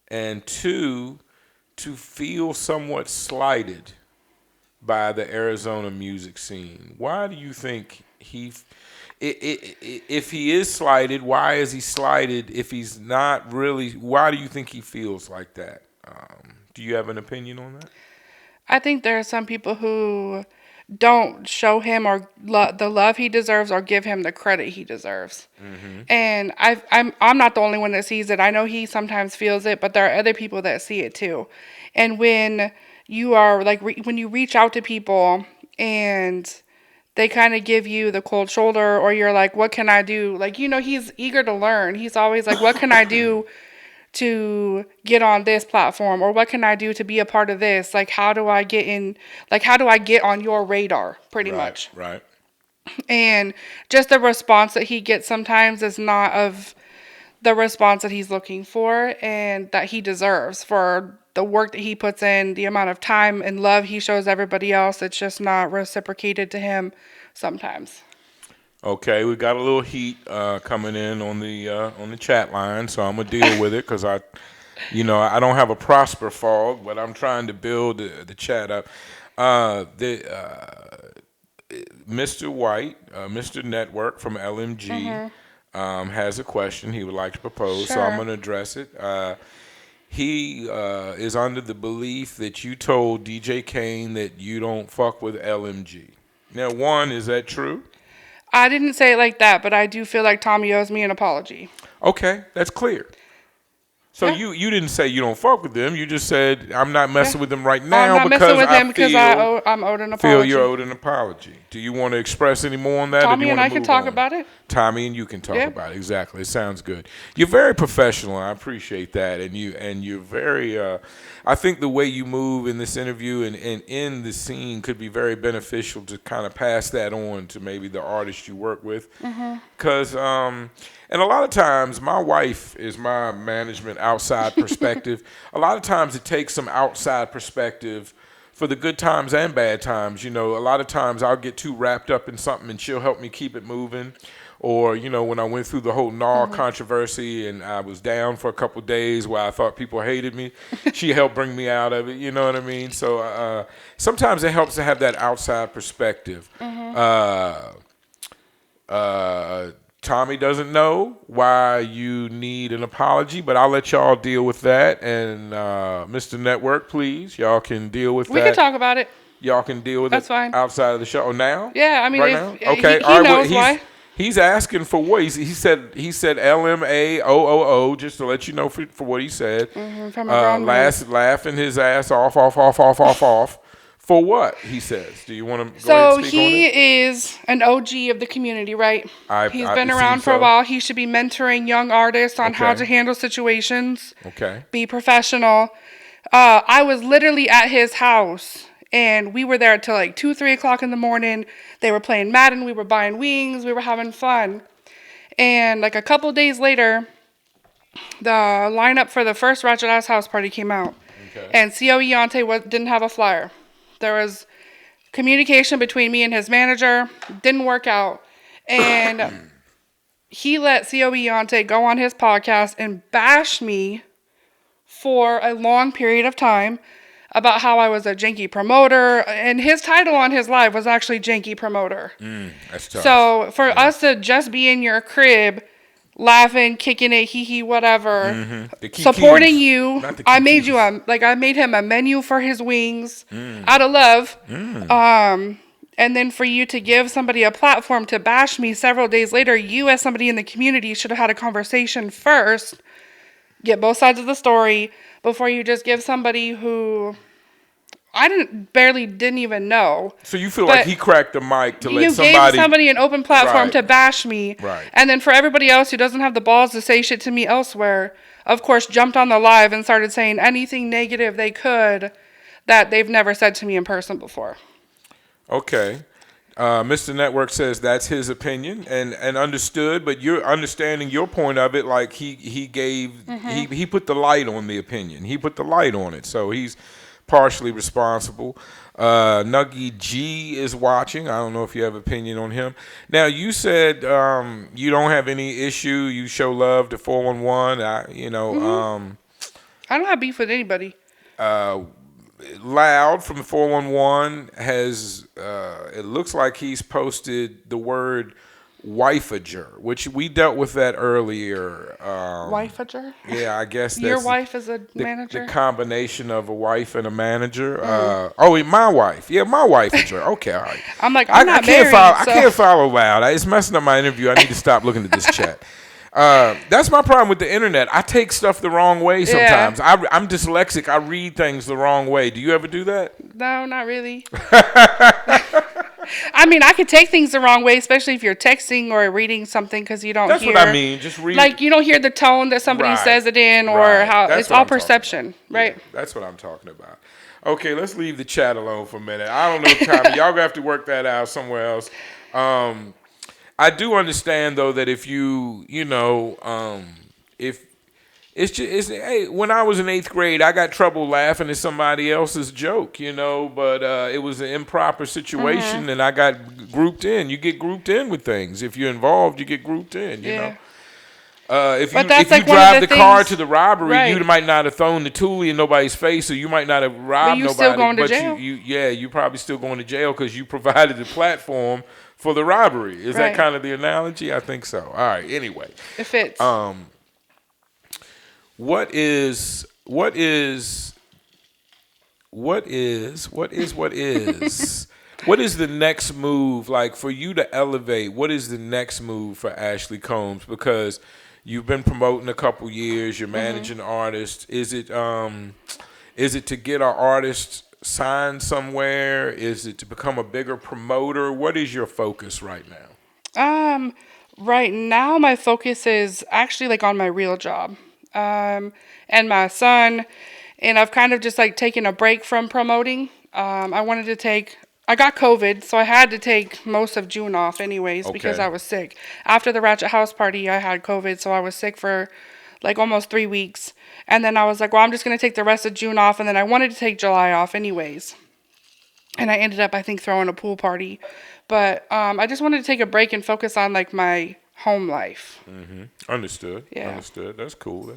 and 2, to feel somewhat slighted by the Arizona music scene. Why do you think if he is slighted, why is he slighted? If he's not really, why do you think he feels like that? Do you have an opinion on that? I think there are some people who don't show him or the love he deserves or give him the credit he deserves. And I'm not the only one that sees it. I know he sometimes feels it, but there are other people that see it too. And when you are like when you reach out to people and they kind of give you the cold shoulder, or you're like, what can I do? Like, he's eager to learn. He's always like, what can I do to get on this platform, or what can I do to be a part of this? Like, how do I get in? Like, how do I get on your radar? Pretty much. Right. And just the response that he gets sometimes is not of the response that he's looking for and that he deserves for the work that he puts in, the amount of time and love he shows everybody else. It's just not reciprocated to him sometimes. Okay, we got a little heat coming in on the chat line, so I'm gonna deal with it because I don't have a prosper fog, but I'm trying to build the chat up. Mr. White, Mr. Network from LMG, has a question he would like to propose, so I'm Sure. gonna address it. He is under the belief that you told DJ Kane that you don't fuck with LMG. Now, one, is that true? I didn't say it like that, but I do feel like Tommy owes me an apology. Okay, that's clear. So Yeah. you didn't say you don't fuck with them. You just said I'm not messing with them right I'm now not because messing with I him because I'm owed an feel apology. you're owed an apology. Do you want to express any more on that? or do Tommy you and want I to can move talk on? about it. Tommy and you can talk Yeah. about it. Exactly. It sounds good. You're very professional, and I appreciate that. And you're very. I think the way you move in this interview and in the scene could be very beneficial to kind of pass that on to maybe the artists you work with, because and a lot of times my wife is my management outside perspective. A lot of times it takes some outside perspective for the good times and bad times. A lot of times I'll get too wrapped up in something and she'll help me keep it moving. Or, when I went through the whole NAR controversy and I was down for a couple days where I thought people hated me, she helped bring me out of it. You know what I mean? So sometimes it helps to have that outside perspective. Tommy doesn't know why you need an apology, but I'll let y'all deal with that. And Mr. Network, please, y'all can deal with that. We can talk about it. Y'all can deal with That's it fine. outside of the show. Oh, now? Yeah, I mean, right if, now? Okay. he All right. Well, knows why. he's asking for what? He said LMAOOO, just to let you know for what he said. From a grown man. Laughing his ass off. For what, he says? Do you want to go ahead So and speak on it? he is an OG of the community, right? He's been it around seems for a so. while. He should be mentoring young artists on how Okay. to handle situations, Okay. be professional. I was literally at his house, and we were there till like 2, 3 o'clock in the morning. They were playing Madden. We were buying wings. We were having fun. And like a couple days later, the lineup for the first Ratchet Ass House Party came out. Okay. And C.O. Yante didn't have a flyer. There was communication between me and his manager. Didn't work out. And he let C.O. Yante go on his podcast and bash me for a long period of time about how I was a janky promoter. And his title on his live was actually janky promoter. That's tough. So for us to just be in your crib, laughing, kicking it, hee hee, whatever, The kikis. supporting you, Not the I made you kikis. I made him a menu for his wings out of love. And then for you to give somebody a platform to bash me several days later, you as somebody in the community should have had a conversation first, get both sides of the story before you just give somebody who I didn't even know. So you feel like But he cracked the mic to let you somebody... gave somebody an open platform Right. to bash me. Right. And then for everybody else who doesn't have the balls to say shit to me elsewhere, of course, jumped on the live and started saying anything negative they could that they've never said to me in person before. Okay. Mr. Network says that's his opinion and understood, but you're understanding your point of it. Like he gave, he put the light on the opinion. He put the light on it. So he's partially responsible. Nuggy G is watching. I don't know if you have opinion on him. Now, you said you don't have any issue. You show love to 411. I don't have beef with anybody. Loud from 411 has, it looks like he's posted the word wifeager, which we dealt with that earlier. Wifeager? Yeah, I guess Your that's wife is a the manager? combination of a wife and a manager. My wife. Yeah, my wifeager. Okay, all right. I'm like, I'm not married, I so. can't follow loud. It's messing up my interview. I need to stop looking at this chat. That's my problem with the internet. I take stuff the wrong way sometimes. Yeah. I'm dyslexic. I read things the wrong way. Do you ever do that? No, not really. I mean, I could take things the wrong way, especially if you're texting or reading something because you don't That's hear. what I mean. Just read. Like, you don't hear the tone that somebody Right, says it in or right. how That's it's what all I'm talking perception, about. right? Yeah, that's what I'm talking about. Okay, let's leave the chat alone for a minute. I don't know, Tommy. Y'all gonna have to work that out somewhere else. I do understand though that if if hey, when I was in 8th grade, I got trouble laughing at somebody else's joke, but it was an improper situation and I got grouped in. You get grouped in with things. If you're involved, you get grouped in, you know. If you drive the car to the robbery, right. You might not have thrown the toolie in nobody's face, or you might not have robbed nobody. Still going to jail. You probably still going to jail because you provided the platform for the robbery. Is that kind of the analogy? I think so. All right. Anyway, it fits. What is what is the next move like for you to elevate? What is the next move for Ashley Combs? Because you've been promoting a couple years, you're managing artists. Is it to get our artists signed somewhere? Is it to become a bigger promoter? What is your focus right now? Right now my focus is actually like on my real job. And my son, and I've kind of just like taken a break from promoting. I got COVID, so I had to take most of June off anyways because I was sick. After the Ratchet House party, I had COVID, so I was sick for like almost 3 weeks. And then I was like, well, I'm just going to take the rest of June off, and then I wanted to take July off anyways. And I ended up, I think, throwing a pool party. But I just wanted to take a break and focus on like my home life. Understood. Yeah. Understood. That's cool.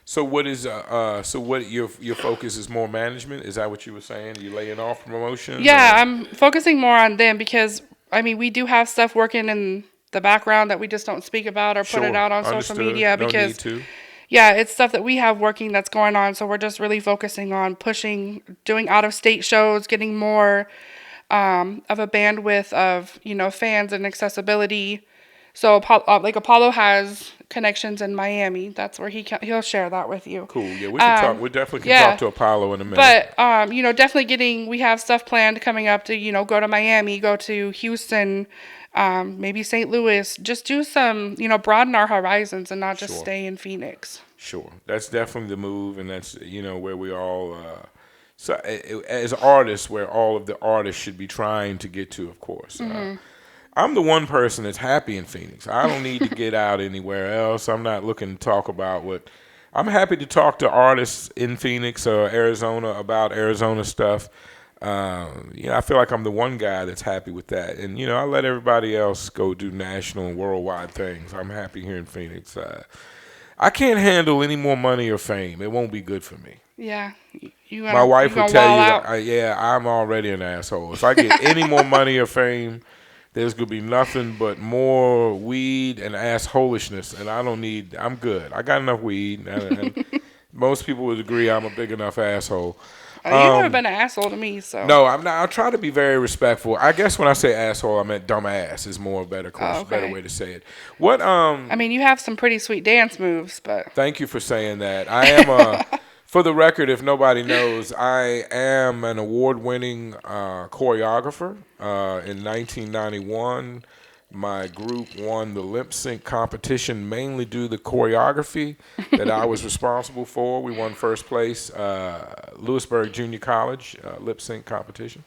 So what is your focus is more management? Is that what you were saying? You laying off promotion? Yeah, I'm focusing more on them because I mean we do have stuff working in the background that we just don't speak about or put it out on social media because yeah, it's stuff that we have working that's going on. So we're just really focusing on doing out of state shows, getting more of a bandwidth of fans and accessibility. So Apollo has connections in Miami. That's where he'll share that with you. Cool. Yeah, we can talk. We definitely can talk to Apollo in a minute. But definitely we have stuff planned coming up to go to Miami, go to Houston, maybe St. Louis. Just do some broaden our horizons and not just stay in Phoenix. Sure, that's definitely the move, and that's where we all. So as artists, where all of the artists should be trying to get to, of course. I'm the one person that's happy in Phoenix. I don't need to get out anywhere else. I'm not looking to talk about what. I'm happy to talk to artists in Phoenix or Arizona about Arizona stuff. I feel like I'm the one guy that's happy with that. And, I let everybody else go do national and worldwide things. I'm happy here in Phoenix. I can't handle any more money or fame. It won't be good for me. Yeah. My wife will tell you, I'm already an asshole. If I get any more money or fame, there's going to be nothing but more weed and assholishness, and I'm good. I got enough weed, and most people would agree I'm a big enough asshole. You've never been an asshole to me, so. No, I'm not. I try to be very respectful. I guess when I say asshole, I meant dumbass is more better way to say it. What? I mean, you have some pretty sweet dance moves, but. Thank you for saying that. I am for the record, if nobody knows, I am an award-winning choreographer. In 1991, my group won the lip sync competition mainly due to the choreography that I was responsible for. We won first place, Lewisburg Junior College lip sync competition.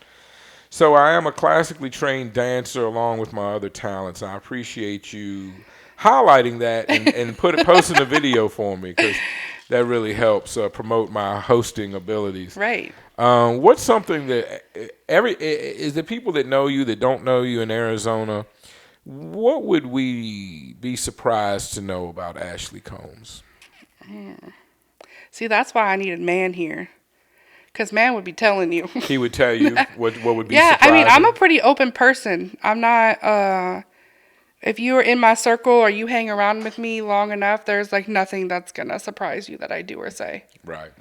So I am a classically trained dancer along with my other talents. I appreciate you highlighting that and posting a video for me because that really helps promote my hosting abilities. Right. What's something that is the people that know you that don't know you in Arizona? What would we be surprised to know about Ashley Combs? See, that's why I needed Man here. Because Man would be telling you. He would tell you what would be surprising. Yeah, I mean, I'm a pretty open person. I'm not, if you are in my circle or you hang around with me long enough, there's like nothing that's gonna surprise you that I do or say. Right.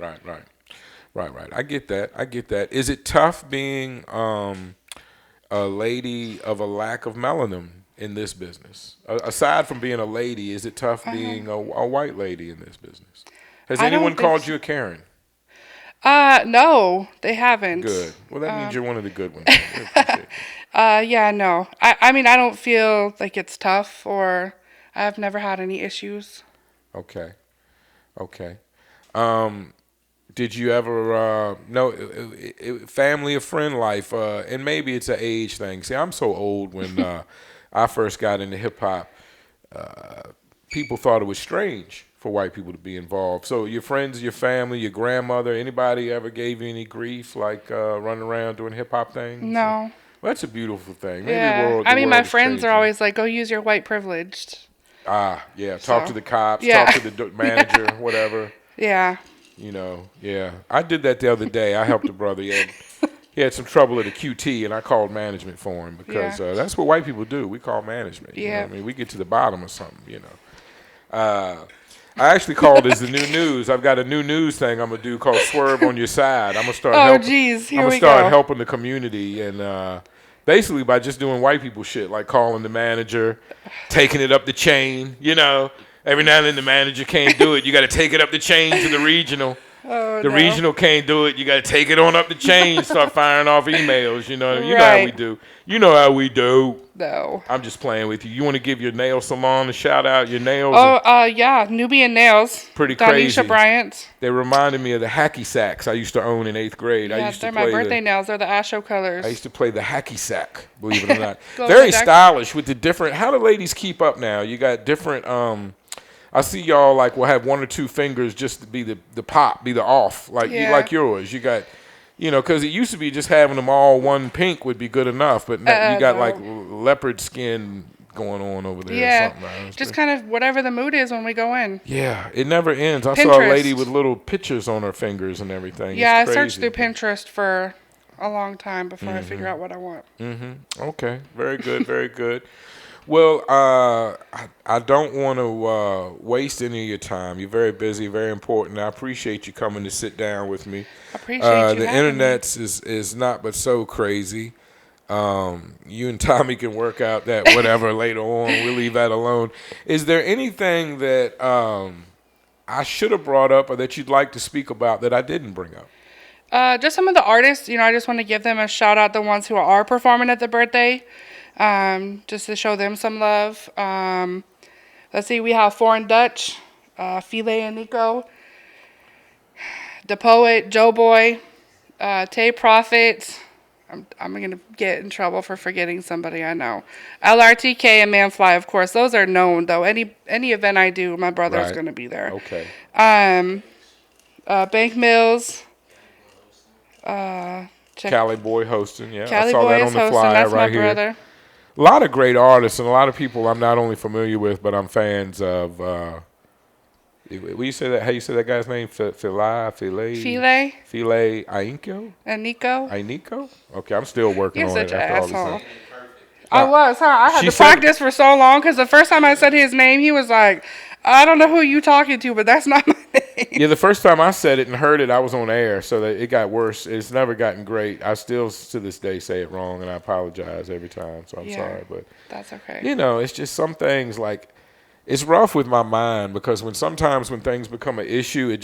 I get that. Is it tough being a lady of a lack of melanin in this business? Aside from being a lady, is it tough being a white lady in this business? Has I anyone don't think called so. you a Karen? No, they haven't. Good. Well, that means you're one of the good ones. Then. We appreciate Yeah, no. I mean, I don't feel like it's tough or I've never had any issues. that. Okay. Um, did you ever know family or friend life? And maybe it's an age thing. See, I'm so old. When I first got into hip hop, people thought it was strange for white people to be involved. So your friends, your family, your grandmother, anybody ever gave you any grief, like running around doing hip hop things? No. Well, that's a beautiful thing. Maybe Yeah. the I mean, world my is friends are changing. always like, go use your white privilege. Yeah. Talk to So, the cops. yeah. Talk to the manager. Whatever. Yeah. Yeah. I did that the other day. I helped a brother. He had some trouble at a QT, and I called management for him because Yeah. that's what white people do. We call management. You know Yeah. what I mean? We get to the bottom of something. I actually called as the new news. I've got a new news thing I'm gonna do called Swerve on Your Side. I'm gonna start Oh, helping. geez. I'm Here gonna we start go. helping the community, and basically by just doing white people shit, like calling the manager, taking it up the chain. Every now and then the manager can't do it. You got to take it up the chain to the regional. Oh, The no. regional can't do it. You got to take it on up the chain, start firing off emails. You know how we Right. do. You know how we do. No. I'm just playing with you. You want to give your nail salon a shout out? Your nails Oh, are yeah. Nubian Nails. pretty Donisha crazy. Bryant. They reminded me of the hacky sacks I used to own in 8th grade. I Yeah, used to they're my play birthday nails. They're the Asho colors. I used to play the hacky sack, believe it or not. Glow in Very the dark. stylish with the different. How do ladies keep up now? You got different. I see y'all like will have 1 or 2 fingers just to be the pop, be the off, Yeah. like yours. You got, because it used to be just having them all one pink would be good enough, but now you got No. like leopard skin going on over there. Or Yeah. something. Just kind of whatever the mood is when we go in. Yeah, it never ends. I saw a lady Pinterest. with little pictures on her fingers and everything. Yeah, I It's searched crazy. through Pinterest for a long time before I figure out what I want. Okay, very good, very good. Well, I don't want to waste any of your time. You're very busy, very important. I appreciate you coming to sit down with me. Appreciate you The having me. internet is not but so crazy. You and Tommy can work out that whatever later on. We'll leave that alone. Is there anything that I should have brought up or that you'd like to speak about that I didn't bring up? Just some of the artists, I just want to give them a shout out, the ones who are performing at the birthday, just to show them some love. Let's see, we have Foreign Dutch, Filet and Nico, The Poet, Joe Boy, Tay Prophet. I'm going to get in trouble for forgetting somebody I know. LRTK and Manfly, of course. Those are known, though. Any event I do, my brother's Right. going to be there. Okay. Bank Mills. Check. Cali Boy hosting, yeah. I Cali saw Boy that is on the hosting. flyer That's right my here. brother. A lot of great artists and a lot of people I'm not only familiar with, but I'm fans of. Will you say that? How you say that guy's name? Filet Ainko? And Nico. Ainiko? Okay, I'm still working You're on such it an after all this asshole. time. I was, huh? I had she to said- practice for so long because the first time I said his name, he was like, I don't know who you talking to, but that's not my name. Yeah, the first time I said it and heard it, I was on air, so that it got worse. It's never gotten great. I still, to this day, say it wrong, and I apologize every time, so I'm Yeah. sorry. But That's okay. it's just some things like it's rough with my mind because sometimes when things become an issue,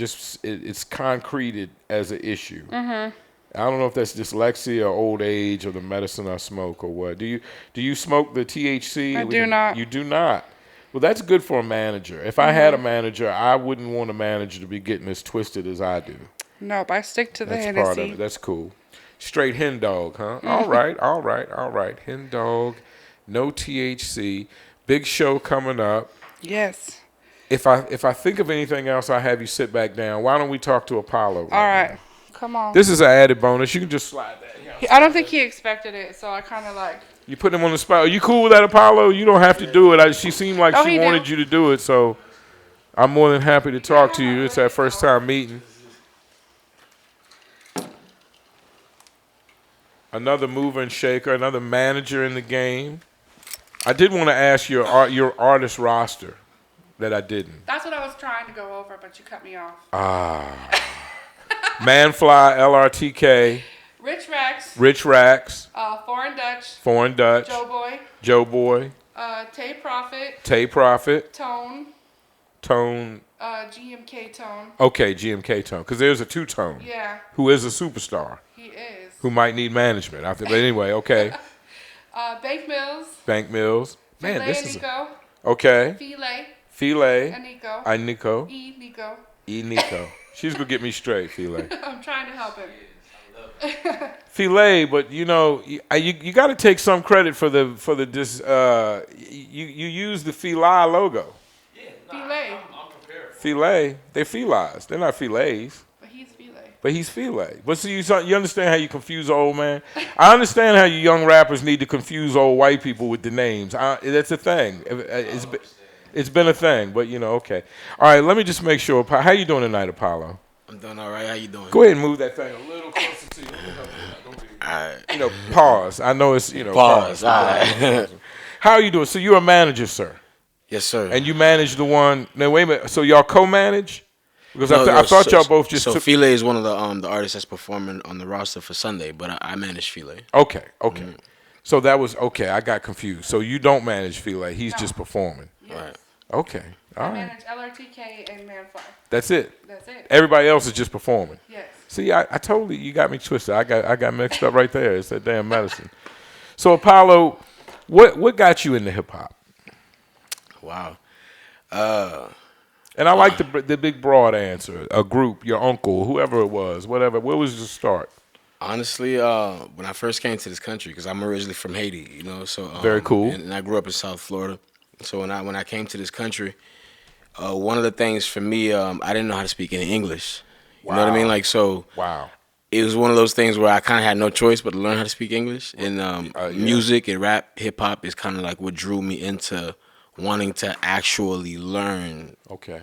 it's concreted as an issue. Mm-hmm. I don't know if that's dyslexia or old age or the medicine I smoke or what. Do you smoke the THC? I do not. You do not. Well, that's good for a manager. If I had a manager, I wouldn't want a manager to be getting as twisted as I do. Nope, I stick to the That's Hennessy. part of it. That's cool. Straight hen dog, huh? All right. Hen dog, no THC. Big show coming up. Yes. If I think of anything else, I'll have you sit back down. Why don't we talk to Apollo? All right. Come on. This is an added bonus. You can just slide that. Yeah. I don't think he expected it, so I kind of like. You put him on the spot. Are you cool with that, Apollo? You don't have to do it. She seemed like Oh, she he wanted do. you to do it, so I'm more than happy to talk to you. It's that first time meeting. Another mover and shaker, another manager in the game. I did want to ask your artist roster that I didn't. That's what I was trying to go over, but you cut me off. Manfly, LRTK, Rich Rax, Foreign Dutch, Joe Boy, Tay Prophet, Tone, GMK Tone. Okay, GMK Tone, because there's a two-tone. Yeah, Who is a superstar. he is. Who might need management. But anyway, okay. Bank Mills. Man, Filet this and is Nico. okay. Filet And Nico. Nico. Nico. Nico. She's gonna get me straight, Filet. I'm trying to help him. Filet, but you got to take some credit for the you use the Filet logo. Filet. Filet, they're felines. They're not filets. But he's Filet. But see, you understand how you confuse old man? I understand how you young rappers need to confuse old white people with the names. That's a thing. It's been a thing, but okay. All right, let me just make sure. How you doing tonight, Apollo? I'm doing all right. How you doing? Go ahead and move that thing a little closer to you. All right. Pause. I know it's, Pause. All right. How are you doing? So you're a manager, sir? Yes, sir. And you manage the one. Now, wait a minute. So y'all co-manage? Because I thought y'all both just So Filet is one of the artists that's performing on the roster for Sunday, but I manage Filet. Okay. So that was, okay, I got confused. So you don't manage Filet. He's just performing. Yes. Right. Okay. All I right. manage LRTK and Manfly. That's it. That's it. Everybody else is just performing. Yes. See, I told you got me twisted. I got mixed up right there. It's that damn medicine. So Apollo, what got you into hip hop? Wow. And I like the big broad answer. A group, your uncle, whoever it was, whatever. Where was the start? Honestly, when I first came to this country, because I'm originally from Haiti, so Very cool. and I grew up in South Florida. So when I came to this country, one of the things for me, I didn't know how to speak any English. You know what I mean? Wow. It was one of those things where I kind of had no choice but to learn how to speak English. And music and rap, hip hop is kind of like what drew me into wanting to actually learn. Okay.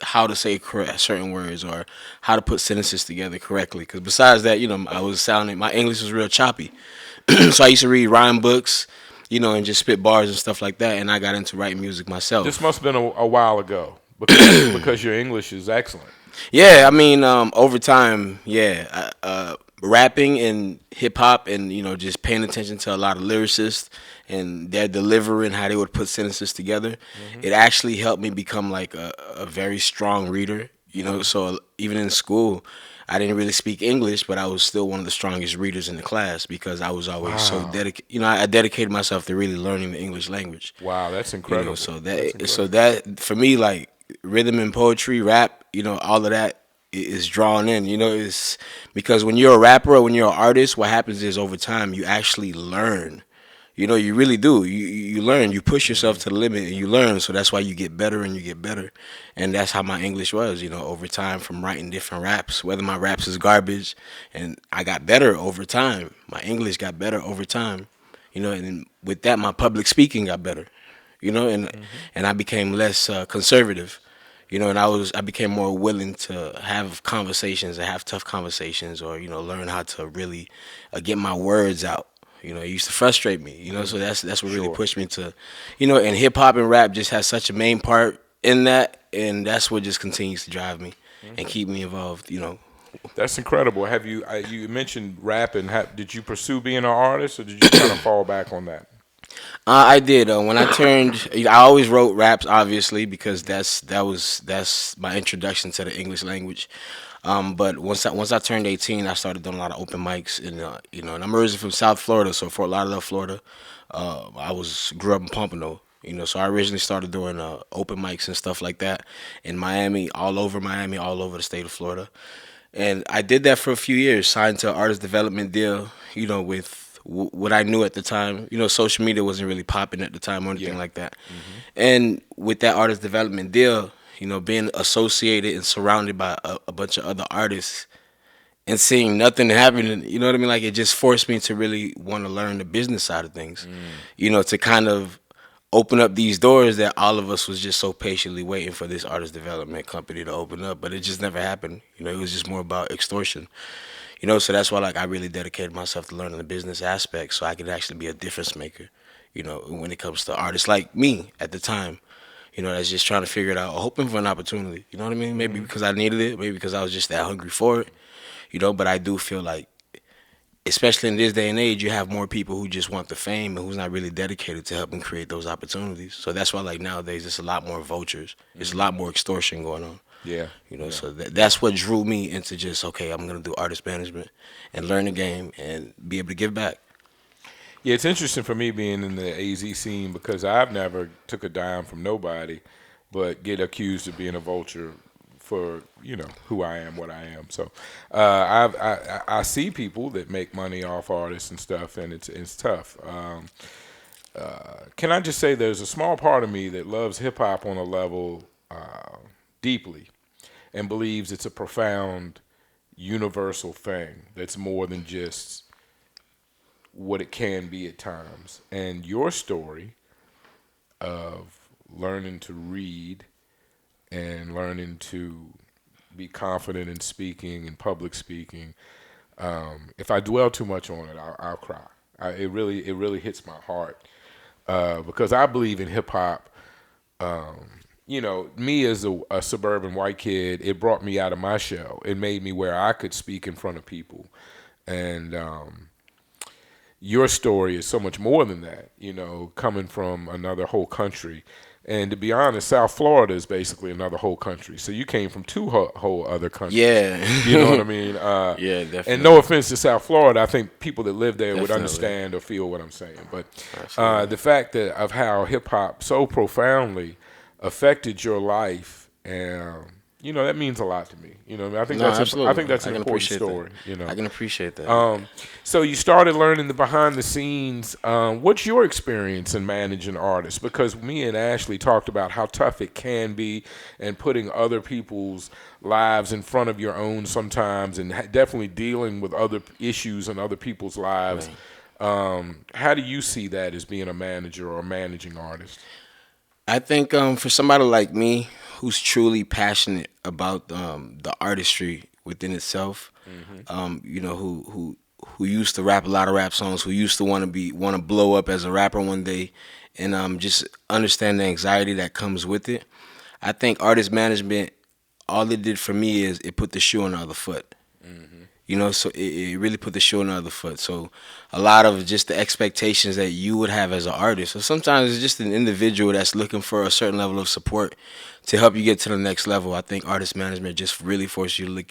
How to say certain words or how to put sentences together correctly. Because besides that, my English was real choppy. So I used to read rhyme books, and just spit bars and stuff like that. And I got into writing music myself. This must have been a while ago because your English is excellent. Yeah, I mean, over time, rapping and hip hop and, just paying attention to a lot of lyricists and their delivery and how they would put sentences together, it actually helped me become like a very strong reader, So even in school, I didn't really speak English, but I was still one of the strongest readers in the class because I was always so dedicated. I dedicated myself to really learning the English language. Wow, that's incredible. So that for me, like rhythm and poetry, rap, all of that is drawn in. It's because when you're a rapper or when you're an artist, what happens is over time you actually learn. You really do. You learn. You push yourself to the limit and you learn. So that's why you get better and you get better. And that's how my English was, over time from writing different raps, whether my raps is garbage. And I got better over time. My English got better over time. And with that, my public speaking got better, and I became less conservative. And I became more willing to have conversations and have tough conversations or, learn how to really get my words out. It used to frustrate me, so that's what really pushed me to, and hip hop and rap just has such a main part in that, and that's what just continues to drive me and keep me involved, That's incredible. Have you you mentioned rap and did you pursue being an artist or did you kind of fall back on that? I did. When I turned, I always wrote raps, obviously, because that's my introduction to the English language. But once I turned 18, I started doing a lot of open mics, and and I'm originally from South Florida, so Fort Lauderdale, Florida. I grew up in Pompano, so I originally started doing open mics and stuff like that in Miami, all over the state of Florida, and I did that for a few years. Signed to an artist development deal, with what I knew at the time. Social media wasn't really popping at the time or anything like that, and with that artist development deal. Being associated and surrounded by a bunch of other artists and seeing nothing happening, you know what I mean? Like, it just forced me to really want to learn the business side of things, to kind of open up these doors that all of us was just so patiently waiting for this artist development company to open up, but it just never happened. It was just more about extortion. So that's why, like, I really dedicated myself to learning the business aspect so I could actually be a difference maker. You know, when it comes to artists like me at the time, you know, that's just trying to figure it out, hoping for an opportunity. You know what I mean? Maybe because I needed it, maybe because I was just that hungry for it. You know, but I do feel like, especially in this day and age, you have more people who just want the fame and who's not really dedicated to helping create those opportunities. So that's why, like nowadays, it's a lot more vultures. It's a lot more extortion going on. Yeah. You know, Yeah. so that's what drew me into just okay, I'm gonna do artist management and learn the game and be able to give back. Yeah, it's interesting for me being in the AZ scene because I've never took a dime from nobody, but get accused of being a vulture for who I am, what I am. So I see people that make money off artists and stuff, and it's tough. Can I just say there's a small part of me that loves hip hop on a level deeply, and believes it's a profound, universal thing that's more than just what it can be at times. And your story of learning to read and learning to be confident in speaking and public speaking, if I dwell too much on it, I'll cry. It really hits my heart because I believe in hip hop. Me as a suburban white kid, it brought me out of my shell. It made me where I could speak in front of people. And your story is so much more than that, coming from another whole country. And to be honest, South Florida is basically another whole country. So you came from two whole other countries. Yeah. You know what I mean? Yeah, definitely. And no offense to South Florida, I think people that live there would Definitely. understand or feel what I'm saying. But Absolutely. the fact of how hip hop so profoundly affected your life, and that means a lot to me. I think No, that's absolutely. I think that's I an can important appreciate story. that. I can appreciate that. So you started learning the behind the scenes. What's your experience in managing artists? Because me and Ashley talked about how tough it can be, and putting other people's lives in front of your own sometimes, and definitely dealing with other issues in other people's lives. Right. How do you see that as being a manager or a managing artist? I think for somebody like me who's truly passionate about the artistry within itself, who used to rap a lot of rap songs, who used to want to blow up as a rapper one day, and just understand the anxiety that comes with it. I think artist management, all it did for me is it put the shoe on the other foot. So it really put the shoe on the other foot. So a lot of just the expectations that you would have as an artist, or sometimes it's just an individual that's looking for a certain level of support to help you get to the next level. I think artist management just really forces you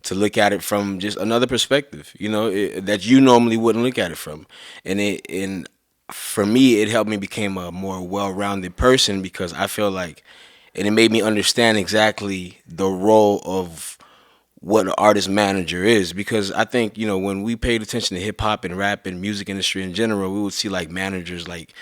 to look at it from just another perspective, that you normally wouldn't look at it from. And for me, it helped me become a more well-rounded person because I feel like, and it made me understand exactly the role of what an artist manager is, because I think when we paid attention to hip hop and rap and music industry in general, we would see like managers like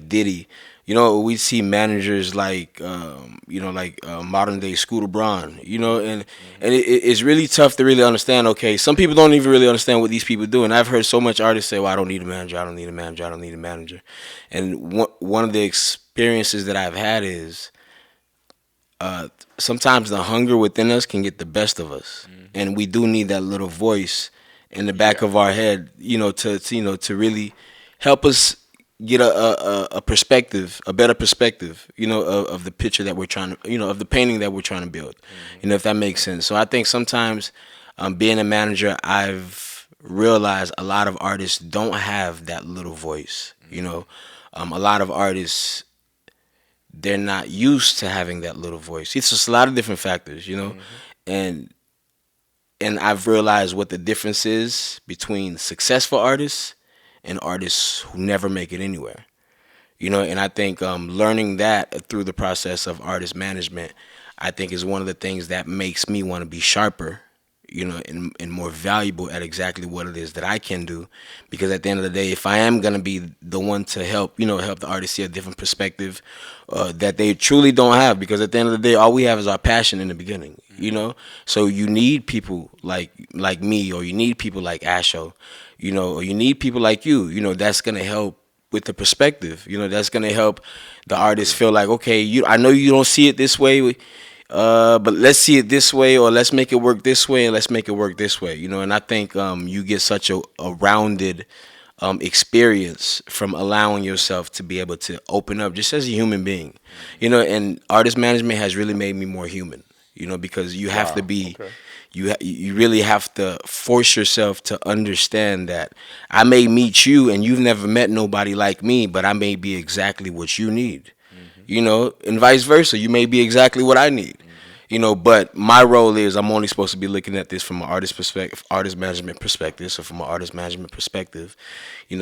Diddy. We'd see managers like modern day Scooter Braun. And it's really tough to really understand. Okay, some people don't even really understand what these people do, and I've heard so much artists say, "Well, I don't need a manager. I don't need a manager. I don't need a manager." And one of the experiences that I've had is, sometimes the hunger within us can get the best of us, and we do need that little voice in the back of our head, to really help us get a perspective, a better perspective, of the picture that we're trying to, of the painting that we're trying to build, if that makes sense. So I think sometimes, being a manager, I've realized a lot of artists don't have that little voice. A lot of artists, they're not used to having that little voice. It's just a lot of different factors, and I've realized what the difference is between successful artists and artists who never make it anywhere. And I think learning that through the process of artist management, I think is one of the things that makes me want to be sharper, and more valuable at exactly what it is that I can do. Because at the end of the day, if I am going to be the one to help the artist see a different perspective that they truly don't have, because at the end of the day, all we have is our passion in the beginning, So you need people like me, or you need people like Asho, or you need people like you, that's going to help with the perspective, that's going to help the artist feel like, okay, I know you don't see it this way, but let's see it this way, or let's make it work this way, and let's make it work this way, And I think you get such a rounded experience from allowing yourself to be able to open up just as a human being, and artist management has really made me more human, because you have to Wow. be, Okay. you really have to force yourself to understand that I may meet you and you've never met nobody like me, but I may be exactly what you need, and vice versa. You may be exactly what I need, but my role is I'm only supposed to be looking at this from an artist perspective, artist management perspective. So from an artist management perspective, it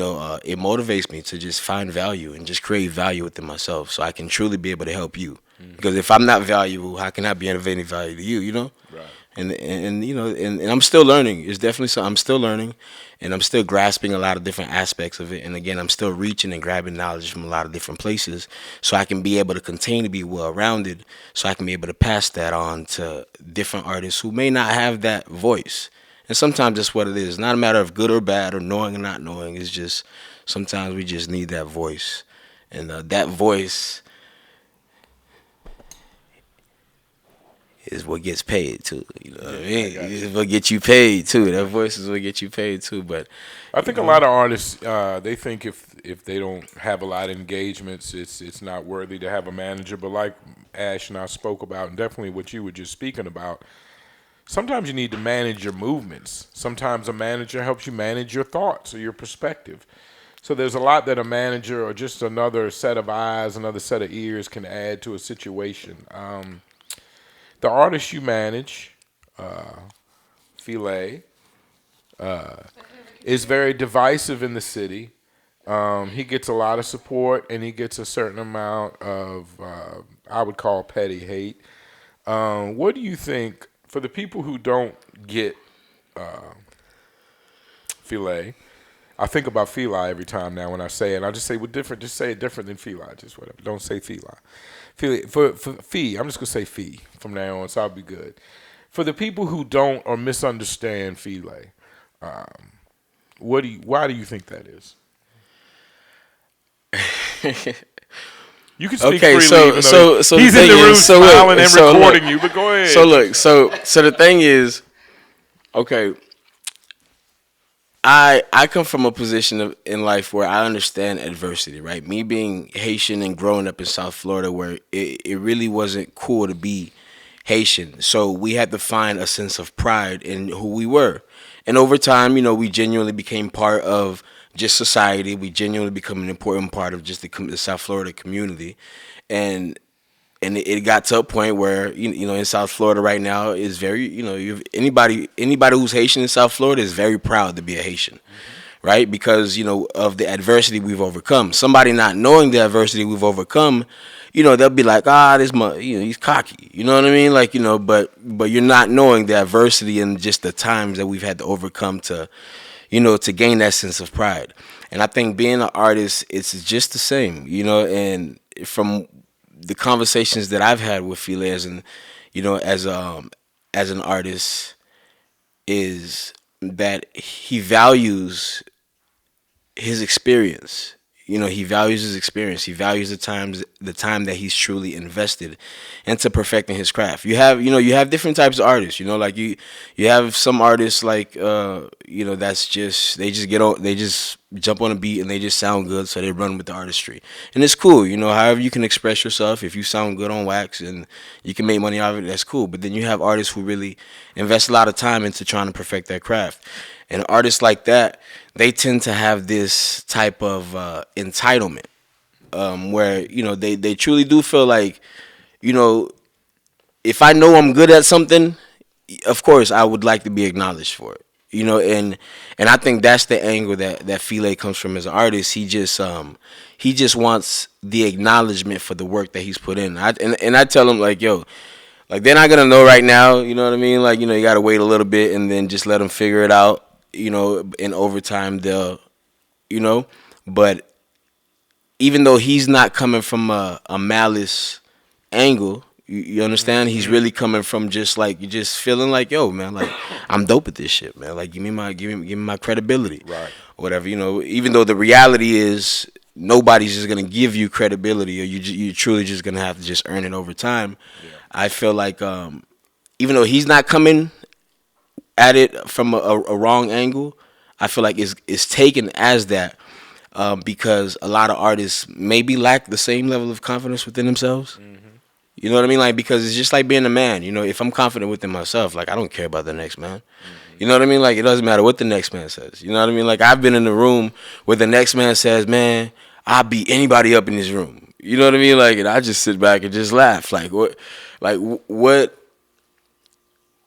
motivates me to just find value and just create value within myself, so I can truly be able to help you. Because if I'm not valuable, how can I be of any value to you? Right. And I'm still learning. It's definitely so. I'm still learning, and I'm still grasping a lot of different aspects of it. And again, I'm still reaching and grabbing knowledge from a lot of different places, so I can be able to continue to be well rounded. So I can be able to pass that on to different artists who may not have that voice. And sometimes that's what it is. It's not a matter of good or bad or knowing or not knowing. It's just sometimes we just need that voice, and that voice is what gets paid too. You know what I mean? It's what gets you paid too. That voice is what gets you paid too. But I think a lot of artists they think if they don't have a lot of engagements, it's not worthy to have a manager. But like Ash and I spoke about, and definitely what you were just speaking about, sometimes you need to manage your movements. Sometimes a manager helps you manage your thoughts or your perspective. So there's a lot that a manager or just another set of eyes, another set of ears can add to a situation. The artist you manage, Filet, is very divisive in the city. He gets a lot of support, and he gets a certain amount of, I would call, petty hate. What do you think, for the people who don't get Filet? I think about Feli every time now when I say it. And I just say different. Just say it different than Feli. Just whatever. Don't say Feli. For Fee, I'm just gonna say Fee from now on, so I'll be good. For the people who don't or misunderstand Feli, why do you think that is? You can speak okay, freely, even though so he's the in thing the room is, so look, smiling and so recording look, you. But go ahead. So look, so the thing is, okay, I come from a position in life where I understand adversity, right? Me being Haitian and growing up in South Florida, where it really wasn't cool to be Haitian, so we had to find a sense of pride in who we were, and over time, we genuinely became part of just society. We genuinely become an important part of just the South Florida community, and it got to a point where in South Florida right now is very anybody who's Haitian in South Florida is very proud to be a Haitian, right? Because of the adversity we've overcome. Somebody not knowing the adversity we've overcome, they'll be like, he's cocky, you know what I mean? Like but you're not knowing the adversity and just the times that we've had to overcome to to gain that sense of pride. And I think being an artist, it's just the same, and from the conversations that I've had with Fili as as an artist, is that he values his experience. He values his experience. He values the time that he's truly invested into perfecting his craft. You have different types of artists. Like you have some artists like that's just they just jump on a beat and they just sound good, so they run with the artistry, and it's cool. However you can express yourself. If you sound good on wax and you can make money out of it, that's cool. But then you have artists who really invest a lot of time into trying to perfect their craft. And artists like that, they tend to have this type of entitlement, where they truly do feel like, if I know I'm good at something, of course I would like to be acknowledged for it. And I think that's the angle that Fili comes from as an artist. He just wants the acknowledgement for the work that he's put in. And I tell him, like, yo, like, they're not gonna know right now. You know what I mean? Like, you gotta wait a little bit and then just let them figure it out. In overtime they'll, but even though he's not coming from a malice angle, you understand? He's really coming from just feeling like, yo, man, like, I'm dope at this shit, man. Like, give me my credibility, Right. or whatever. Even though the reality is nobody's just gonna give you credibility, or you truly just gonna have to just earn it over time. Yeah. I feel like even though he's not coming at it from a wrong angle, I feel like it's taken as that because a lot of artists maybe lack the same level of confidence within themselves. You know what I mean? Like, because it's just like being a man. You know, if I'm confident within myself, like, I don't care about the next man. You know what I mean? Like, it doesn't matter what the next man says. You know what I mean? Like, I've been in the room where the next man says, man, I'll beat anybody up in this room. You know what I mean? Like, and I just sit back and just laugh. Like, what,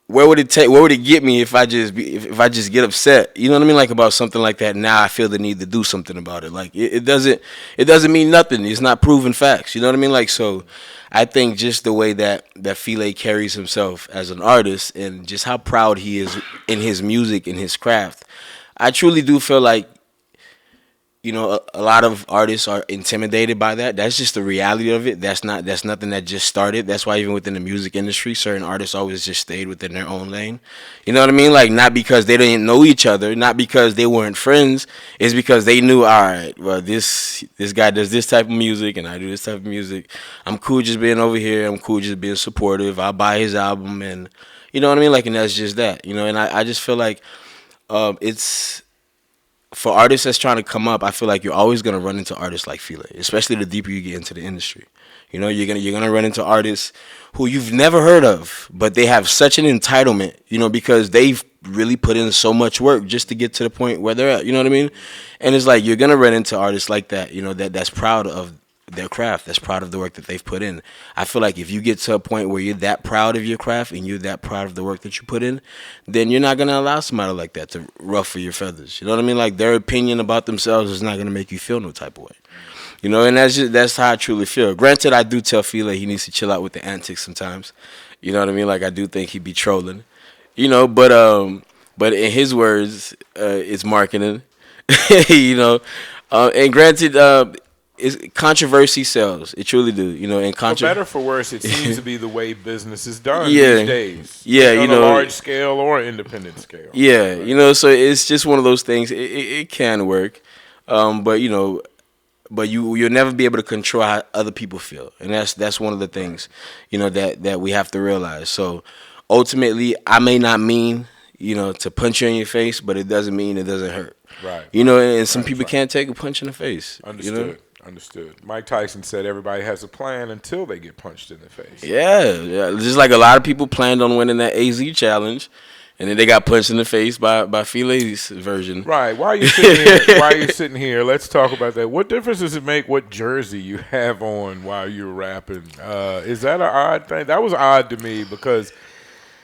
where would it take? Where would it get me if I just if I just get upset? You know what I mean? Like about something like that. Now I feel the need to do something about it. Like it doesn't mean nothing. It's not proven facts. You know what I mean? Like so, I think just the way that File carries himself as an artist and just how proud he is in his music and his craft. I truly do feel like you know, a lot of artists are intimidated by that. That's just the reality of it. That's nothing that just started. That's why even within the music industry, certain artists always just stayed within their own lane. You know what I mean? Like not because they didn't know each other, not because they weren't friends. It's because they knew, all right, well, this guy does this type of music and I do this type of music. I'm cool just being over here. I'm cool just being supportive. I'll buy his album and you know what I mean? Like, and that's just that. You know, and I just feel like it's for artists that's trying to come up, I feel like you're always gonna run into artists like Fila, especially the deeper you get into the industry. You know, you're gonna run into artists who you've never heard of, but they have such an entitlement, you know, because they've really put in so much work just to get to the point where they're at. You know what I mean? And it's like you're gonna run into artists like that, you know, that's proud of their craft, that's proud of the work that they've put in. I feel like if you get to a point where you're that proud of your craft and you're that proud of the work that you put in, then you're not going to allow somebody like that to ruffle your feathers. You know what I mean? Like their opinion about themselves is not going to make you feel no type of way. You know, and that's how I truly feel. Granted, I do tell Fila he needs to chill out with the antics sometimes. You know what I mean? Like I do think he be trolling. You know, but in his words, it's marketing. You know, and granted, controversy sells. It truly do. You know, and For better or for worse, it seems to be the way business is done Yeah. these days. Yeah, on you know, a large scale or independent scale. yeah, you know, so it's just one of those things. It can work, but you know, but you'll never be able to control how other people feel, and that's one of the things, you know, that we have to realize. So ultimately, I may not mean you know to punch you in your face, but it doesn't mean it doesn't hurt. Right. You know, and some Right, people right. can't take a punch in the face. Understood. You know? Understood. Mike Tyson said everybody has a plan until they get punched in the face. Yeah, just like a lot of people planned on winning that AZ challenge, and then they got punched in the face by Filet's version. Right. Why are you sitting here? Why are you sitting here? Let's talk about that. What difference does it make what jersey you have on while you're rapping? Is that an odd thing? That was odd to me because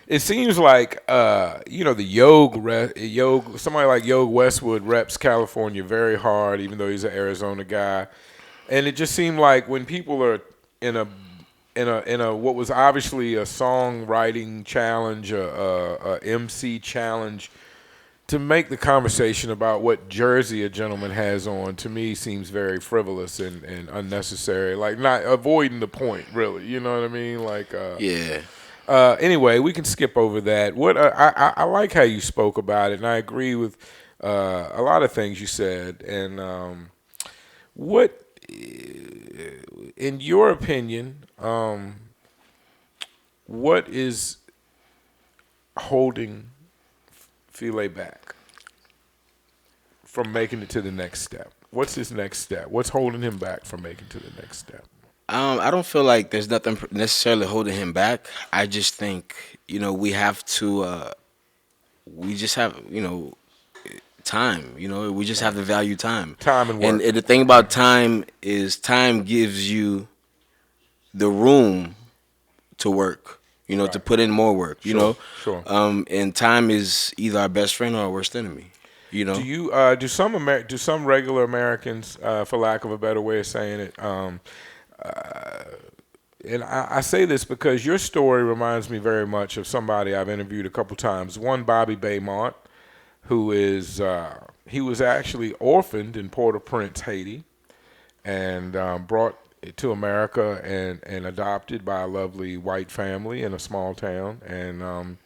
it seems like you know the Yog somebody like Yog Westwood reps California very hard, even though he's an Arizona guy. And it just seemed like when people are in a what was obviously a songwriting challenge, a MC challenge, to make the conversation about what jersey a gentleman has on to me seems very frivolous and unnecessary. Like not avoiding the point, really. You know what I mean? Like Yeah. Anyway, we can skip over that. What I like how you spoke about it, and I agree with a lot of things you said. And what, in your opinion, what is holding File back from making it to the next step? What's his next step? What's holding him back from making to the next step? I don't feel like there's nothing necessarily holding him back. I just think you know we have to. We just have you know time. You know we just have to value time. Time and work. And the thing about time is time gives you the room to work. You know to put in more work. You know. Sure. And time is either our best friend or our worst enemy. You know. Do you do some regular Americans, for lack of a better way of saying it, and I say this because your story reminds me very much of somebody I've interviewed a couple times. One, Bobby Baymont, who is he was actually orphaned in Port-au-Prince, Haiti, and brought to America and adopted by a lovely white family in a small town. And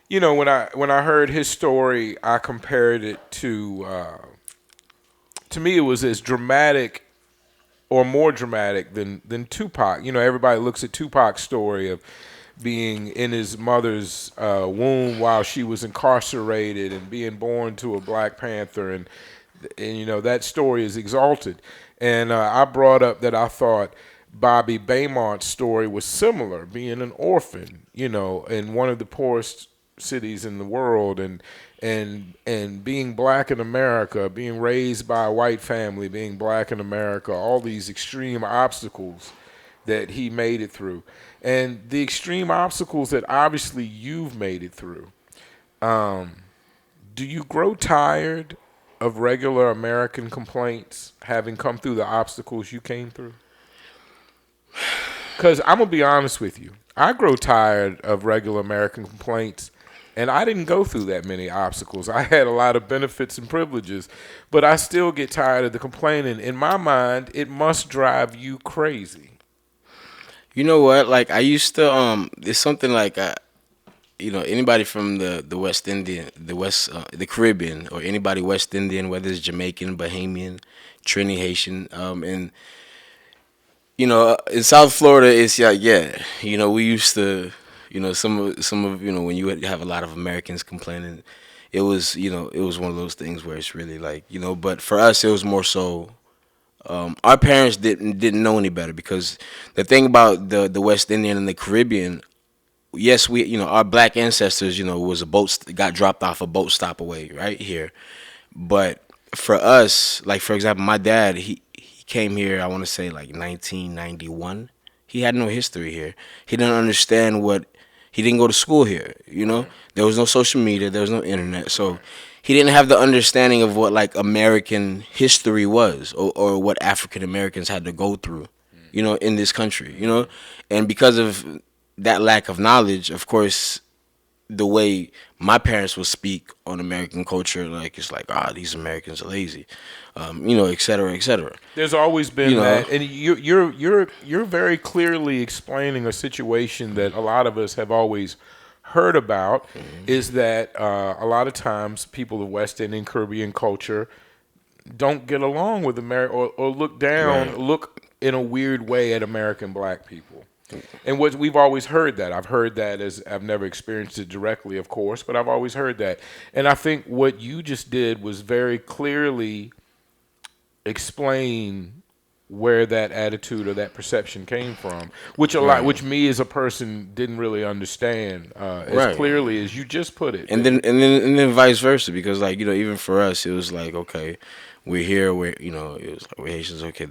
you know, when I heard his story, I compared it to me it was as dramatic or more dramatic than Tupac. You know, everybody looks at Tupac's story of being in his mother's womb while she was incarcerated and being born to a Black Panther, and you know that story is exalted. And I brought up that I thought Bobby Beaumont's story was similar, being an orphan, you know, in one of the poorest cities in the world, and being black in America, being raised by a white family, being black in America, all these extreme obstacles that he made it through, and the extreme obstacles that obviously you've made it through. Do you grow tired of regular American complaints, having come through the obstacles you came through? Because I'm going to be honest with you. I grow tired of regular American complaints, and I didn't go through that many obstacles. I had a lot of benefits and privileges, but I still get tired of the complaining. In my mind, it must drive you crazy. You know what? Like I used to it's something like you know, anybody from the West Indian, the Caribbean, or anybody West Indian, whether it's Jamaican, Bahamian, Trini Haitian, and you know, in South Florida, it's like, yeah, you know, we used to, you know, some of you know, when you have a lot of Americans complaining, it was, you know, it was one of those things where it's really like, you know, but for us, it was more so. Our parents didn't know any better, because the thing about the West Indian and the Caribbean, yes, we, you know, our black ancestors, you know, was got dropped off a boat stop away right here, but for us, like for example, my dad, he came here, I want to say like 1991. He had no history here. He didn't understand he didn't go to school here. You know, there was no social media, there was no internet, so he didn't have the understanding of what like American history was, or what African Americans had to go through, you know, in this country, you know, and because of that lack of knowledge, of course, the way my parents would speak on American culture, like it's like, these Americans are lazy, you know, et cetera, et cetera. There's always been You know? that, and you're very clearly explaining a situation that a lot of us have always heard about. Is that a lot of times people of West Indian Caribbean culture don't get along with America, or look down, Right. look in a weird way at American black people. And what we've always heard that. I've heard that, as I've never experienced it directly, of course, but I've always heard that. And I think what you just did was very clearly explain where that attitude or that perception came from, which which me as a person didn't really understand as Right. clearly as you just put it. And then vice versa, because like, you know, even for us, it was like, okay, we're here, you know, it was like, we're Haitians, okay.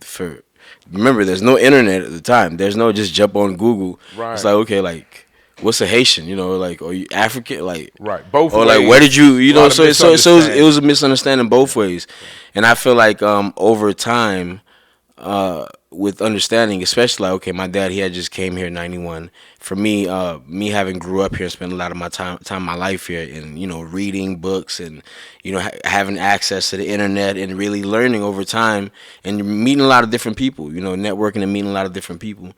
Remember, there's no internet at the time. There's no just jump on Google. Right. It's like, okay, like, what's a Haitian? You know, like, are you African? Like, Right. Both or ways. like, where did you? You A know, lot of so it was misunderstanding. a misunderstanding both ways, and I feel like over time, with understanding, especially like, okay, my dad, he had just came here in '91. For me, me having grew up here and spent a lot of my time my life here, and you know, reading books, and you know, having access to the internet, and really learning over time, and meeting a lot of different people, you know, networking and meeting a lot of different people.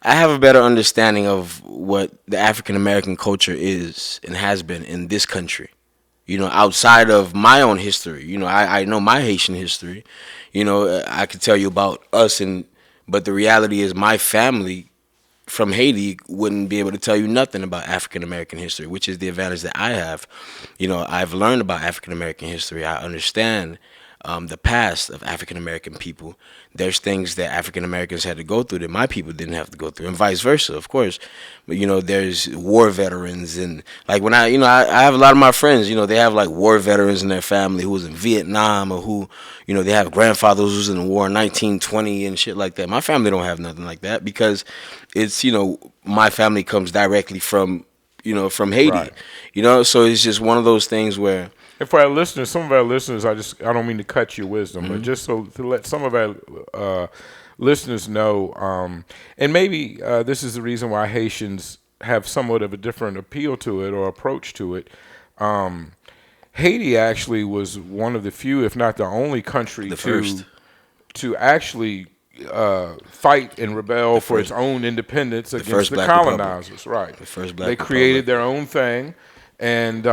I have a better understanding of what the African American culture is and has been in this country. You know, outside of my own history, you know, I know my Haitian history. You know, I could tell you about us, but the reality is my family from Haiti wouldn't be able to tell you nothing about African American history, which is the advantage that I have. You know, I've learned about African American history. I understand the past of African American people. There's things that African Americans had to go through that my people didn't have to go through, and vice versa, of course. But you know, there's war veterans, and like when I have a lot of my friends, you know, they have like war veterans in their family who was in Vietnam, or who, you know, they have grandfathers who was in the war in 1920 and shit like that. My family don't have nothing like that, because it's, you know, my family comes directly from, you know, from Haiti. Right. You know, so it's just one of those things where. And for our listeners, some of our listeners, I don't mean to cut your wisdom, but just so to let some of our listeners know, and maybe this is the reason why Haitians have somewhat of a different appeal to it or approach to it. Haiti actually was one of the few, if not the only country to actually fight and rebel for its own independence against the colonizers. Right. The first Black They created their own thing, and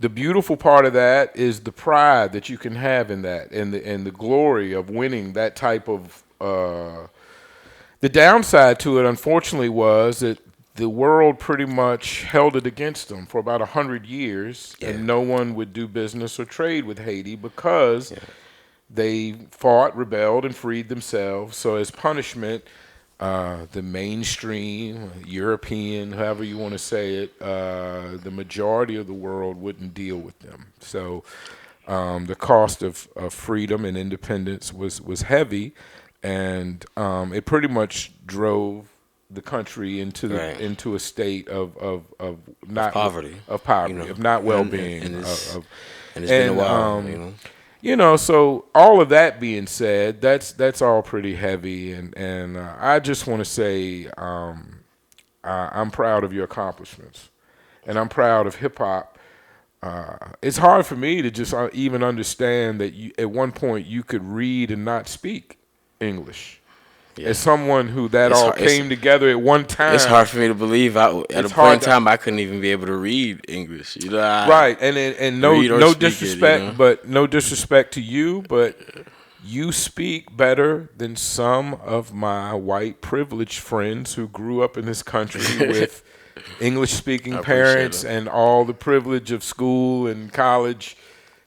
the beautiful part of that is the pride that you can have in that, and the glory of winning that type of. The downside to it, unfortunately, was that the world pretty much held it against them for about 100 years, Yeah. and no one would do business or trade with Haiti because they fought, rebelled, and freed themselves. So as punishment, the mainstream, European, however you want to say it, the majority of the world wouldn't deal with them. So the cost of freedom and independence was heavy, and it pretty much drove the country into a state of not poverty, of not well-being, and it's been a while, So all of that being said, that's all pretty heavy, and I just want to say I'm proud of your accomplishments, and I'm proud of hip hop. It's hard for me to just even understand that at one point you could read and not speak English. As someone who came together at one time, it's hard for me to believe. At a point in time, I couldn't even be able to read English. Right? And no disrespect, but no disrespect to you, but you speak better than some of my white privileged friends who grew up in this country with English-speaking parents and all the privilege of school and college.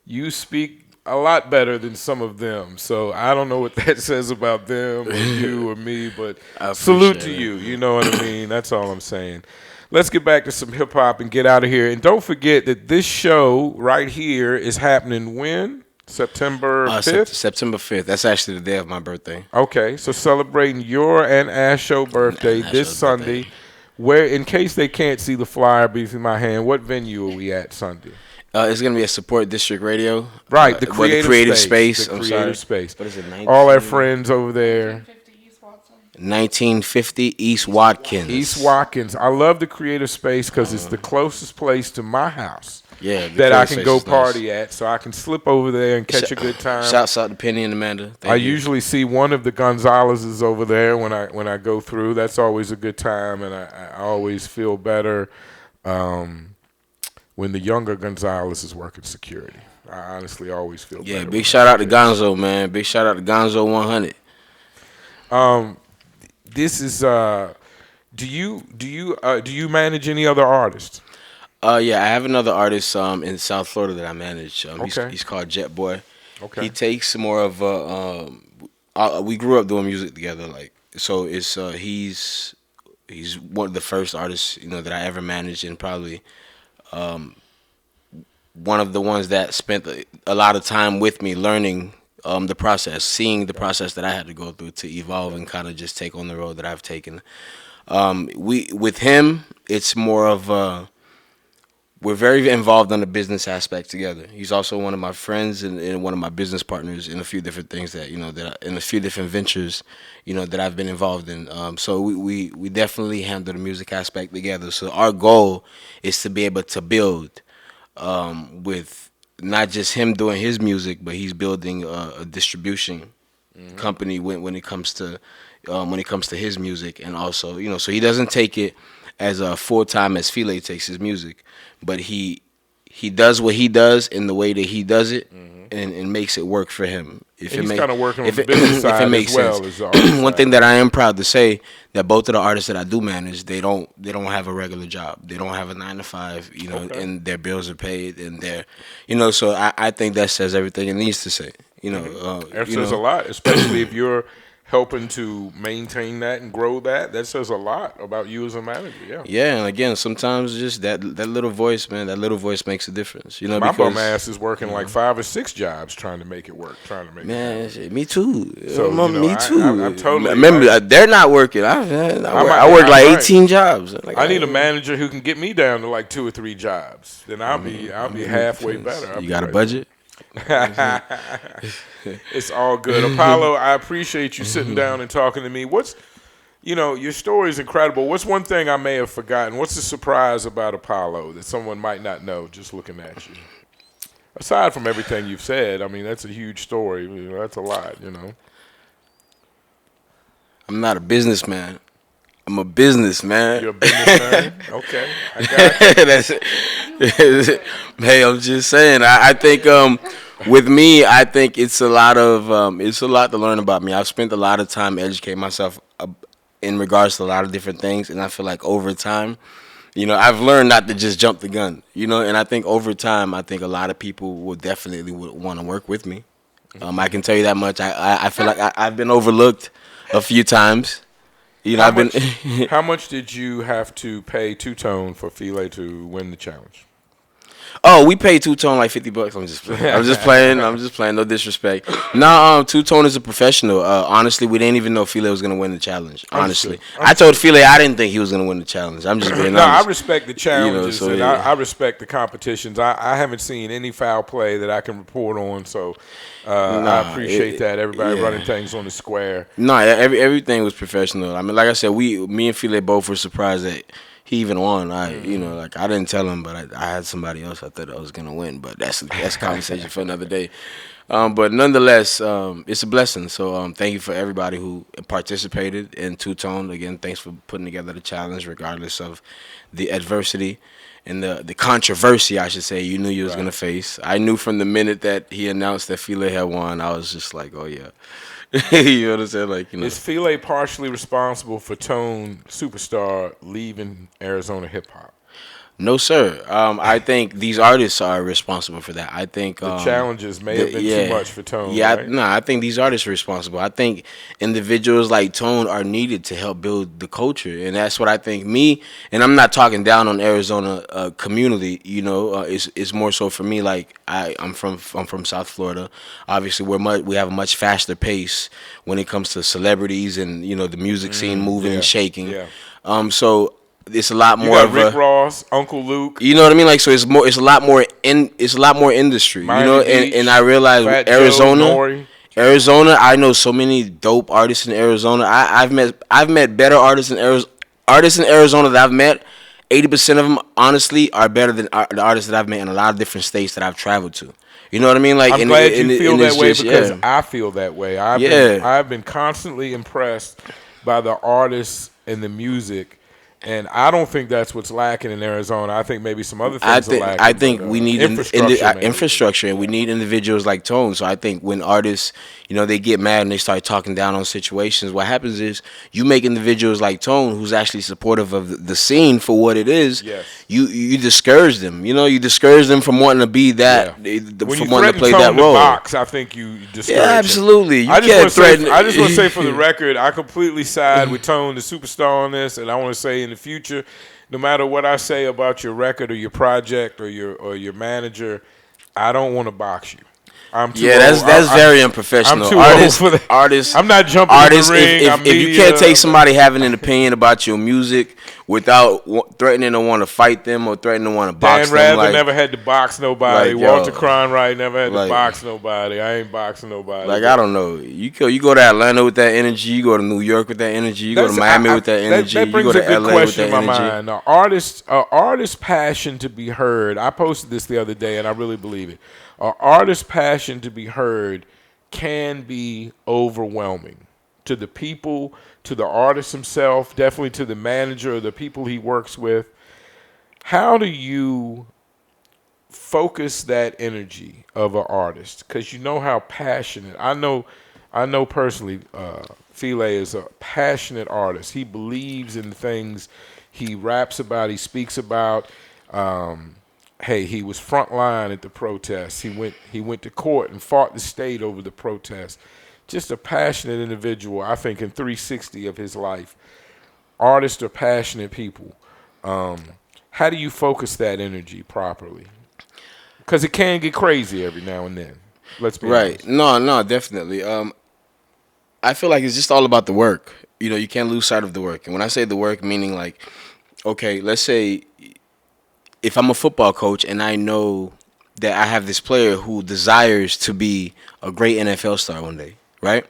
You speak a lot better than some of them. So I don't know what that says about them or you or me, but salute to you. You know what I mean? That's all I'm saying. Let's get back to some hip hop and get out of here. And don't forget that this show right here is happening when? September 5th? September 5th. That's actually the day of my birthday. Okay, so celebrating your and Ash's birthday this Sunday. Where, in case they can't see the flyer beneath my hand, what venue are we at Sunday? It's going to be a Support District Radio. Right, the creative space. The creative space. What is it, 19? All our friends over there. 1950 East Watkins. East Watkins. I love the creative space because it's the closest place to my house. Yeah, that I can go party at, so I can slip over there and catch a good time. Shouts out to Penny and Amanda. I usually see one of the Gonzaleses over there when I go through. That's always a good time, and I always feel better when the younger Gonzales is working security. I honestly always feel better. Yeah, big shout out to Gonzo, man. Big shout out to Gonzo 100. This is do you manage any other artists? Yeah, I have another artist in South Florida that I manage. He's called Jet Boy. Okay. He takes more of we grew up doing music together, so it's he's one of the first artists that I ever managed, and probably one of the ones that spent a lot of time with me learning the process, seeing the process that I had to go through to evolve and kind of just take on the road that I've taken. With him, it's more of we're very involved on the business aspect together. He's also one of my friends and one of my business partners in a few different things in a few different ventures, that I've been involved in. So we definitely handle the music aspect together. So our goal is to be able to build with not just him doing his music, but he's building a distribution company when it comes to his music, and also so he doesn't take it as a full time as File takes his music, but he does what he does in the way that he does it, and makes it work for him. He's kind of working on the business side as well as the art One side. thing that I am proud to say that both of the artists that I do manage, they don't have a regular job. They don't have a 9 to 5, Okay. and their bills are paid, and they're, so I think that says everything it needs to say. That says a lot, especially if you're helping to maintain that and grow that. That says a lot about you as a manager. Yeah. Yeah, and again, sometimes just that little voice, man, that little voice makes a difference. My bum ass is working like 5 or 6 jobs trying to make it work. Man, me too. So, me too. I'm totally. Remember, they're not working. I work like 18 jobs. I need a manager who can get me down to like 2 or 3 jobs. Then I'll be halfway better. You got a budget? It's all good. Apollo, I appreciate you sitting down and talking to me. Your story is incredible. What's one thing I may have forgotten? What's the surprise about Apollo that someone might not know just looking at you? Aside from everything you've said, I mean, that's a huge story. That's a lot, I'm not a businessman. I'm a businessman. You're a businessman? Okay. I got you. That's it. Hey, I'm just saying. I think with me, I think it's a lot to learn about me. I've spent a lot of time educating myself in regards to a lot of different things, and I feel like over time, I've learned not to just jump the gun, and I think over time, I think a lot of people will definitely want to work with me. I can tell you that much. I feel like I've been overlooked a few times. How I've been. much? How much did you have to pay Two Tone for File to win the challenge? Oh, we paid Two Tone like $50. I'm just playing. I'm just playing. I'm just playing. No disrespect. Nah, Two Tone is a professional. Honestly, we didn't even know File was gonna win the challenge. Honestly, I told File I didn't think he was gonna win the challenge. I'm just being No, I honest. respect the challenges so, and yeah. I respect the competitions. I haven't seen any foul play that I can report on, so I appreciate that. Everybody running things on the square. No, everything was professional. I mean, like I said, me and File both were surprised that he even won. I didn't tell him, but I had somebody else I thought I was gonna win. But that's a conversation for another day. But nonetheless, it's a blessing. So thank you for everybody who participated in Two Tone. Again, thanks for putting together the challenge, regardless of the adversity and the controversy, I should say, you knew you was gonna face. I knew from the minute that he announced that File had won, I was just like, oh yeah. You know what I'm saying? Like, Is File partially responsible for Tone Superstar leaving Arizona hip hop? No, sir. I think these artists are responsible for that. I think The challenges may have been too much for Tone. Yeah, right? I think these artists are responsible. I think individuals like Tone are needed to help build the culture, and that's what I think. And I'm not talking down on Arizona community. It's more so for me. Like I'm from South Florida. Obviously, we have a much faster pace when it comes to celebrities and the music scene moving and shaking. Yeah. So it's a lot You more got of Rick a. Ross, Uncle Luke. You know what I mean? Like, so it's a lot more industry. Miami Beach, and I realized Fat Arizona, Joe, Nori. I know so many dope artists in Arizona. I've met better artists in Arizona that I've met. 80% of them, honestly, are better than the artists that I've met in a lot of different states that I've traveled to. You know what I mean? Like, I'm glad you feel that way because yeah. I feel that way. I've been constantly impressed by the artists and the music. And I don't think that's what's lacking in Arizona. I think maybe some other things are lacking. I think we need infrastructure, and we need individuals like Tone. So I think when artists, they get mad and they start talking down on situations, what happens is you make individuals like Tone, who's actually supportive of the scene for what it is. Yes. You discourage them. You discourage them from wanting to be that, from wanting to play that role. Box, I think you discourage Yeah, absolutely. I just want to say for the record, I completely side with Tone, the superstar, on this, and I want to say in the future, no matter what I say about your record or your project or your manager, I don't want to box you. I'm too old. That's very unpreffectional. I'm too old for that. Artists, I'm not jumping in the ring. If you can't take somebody having an opinion about your music without threatening to want to fight them or threatening to want to box Dan them, Rather never had to box nobody. Like, Walter Cronkite never had to like, box nobody. I ain't boxing nobody. Like, I don't know. You go to Atlanta with that energy. You go to New York with that energy. You go to Miami with that energy. That brings you go a to good LA question with that in my energy. mind. An artist's passion to be heard. I posted this the other day, and I really believe it. An artist's passion to be heard can be overwhelming to the people, to the artist himself, definitely to the manager or the people he works with. How do you focus that energy of an artist? Because you know how passionate. I know personally, File is a passionate artist. He believes in the things he raps about, he speaks about. Hey, he was frontline at the protests. He went to court and fought the state over the protests. Just a passionate individual, I think, in 360 of his life. Artists are passionate people. How do you focus that energy properly? Because it can get crazy every now and then. Let's be honest. No, definitely. I feel like it's just all about the work. You can't lose sight of the work. And when I say the work, meaning like, okay, let's say if I'm a football coach and I know that I have this player who desires to be a great NFL star one day, right?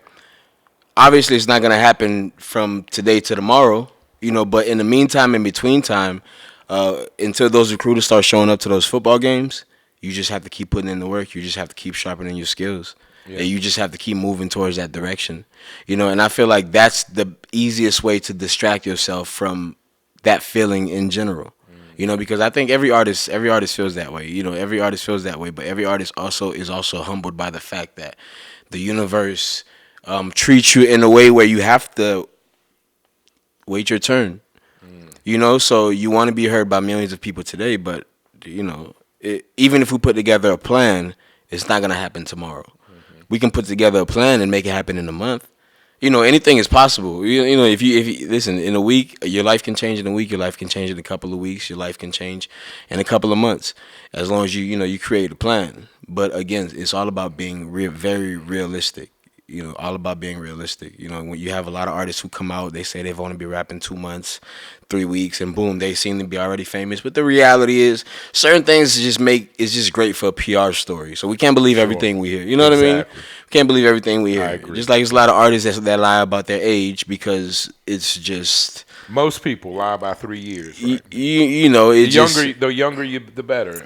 Obviously, it's not going to happen from today to tomorrow, but in the meantime, in between time, until those recruiters start showing up to those football games, you just have to keep putting in the work. You just have to keep sharpening your skills. Yeah. And you just have to keep moving towards that direction. And I feel like that's the easiest way to distract yourself from that feeling in general. Because I think every artist feels that way. Every artist feels that way, but every artist is also humbled by the fact that the universe treats you in a way where you have to wait your turn. You know, so you want to be heard by millions of people today, but you know, even if we put together a plan, it's not gonna happen tomorrow. We can put together a plan and make it happen in a month. You know, anything is possible. You know, if you listen, in a week, your life can change in a week. Your life can change in a couple of weeks. Your life can change in a couple of months, as long as you create a plan. But again, it's all about being very realistic. You know, all about being realistic. You know, when you have a lot of artists who come out, they say they've only been rapping 2 months, 3 weeks, and boom, they seem to be already famous. But the reality is, certain things it's just great for a PR story. So we can't believe everything we hear. You know what I mean? Exactly. We can't believe everything we hear. I agree. Just like there's a lot of artists that lie about their age because it's just Most people lie by 3 years. Right? you know it's The younger you, the better.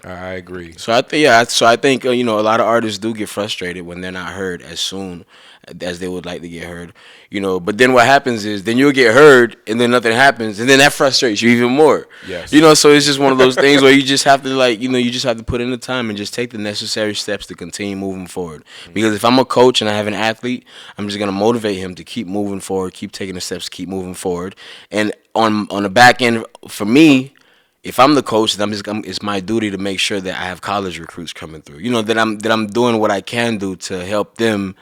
I agree. So I think you know, a lot of artists do get frustrated when they're not heard as soon as they would like to get heard. You know, but then what happens is then you'll get heard and then nothing happens and then that frustrates you even more. Yes. You know, so it's just one of those things where you just have to you just have to put in the time and just take the necessary steps to continue moving forward. Because if I'm a coach and I have an athlete, I'm just gonna motivate him to keep moving forward, keep taking the steps, keep moving forward. And on the back end, for me, if I'm the coach, then it's my duty to make sure that I have college recruits coming through. You know, that I'm doing what I can do to help them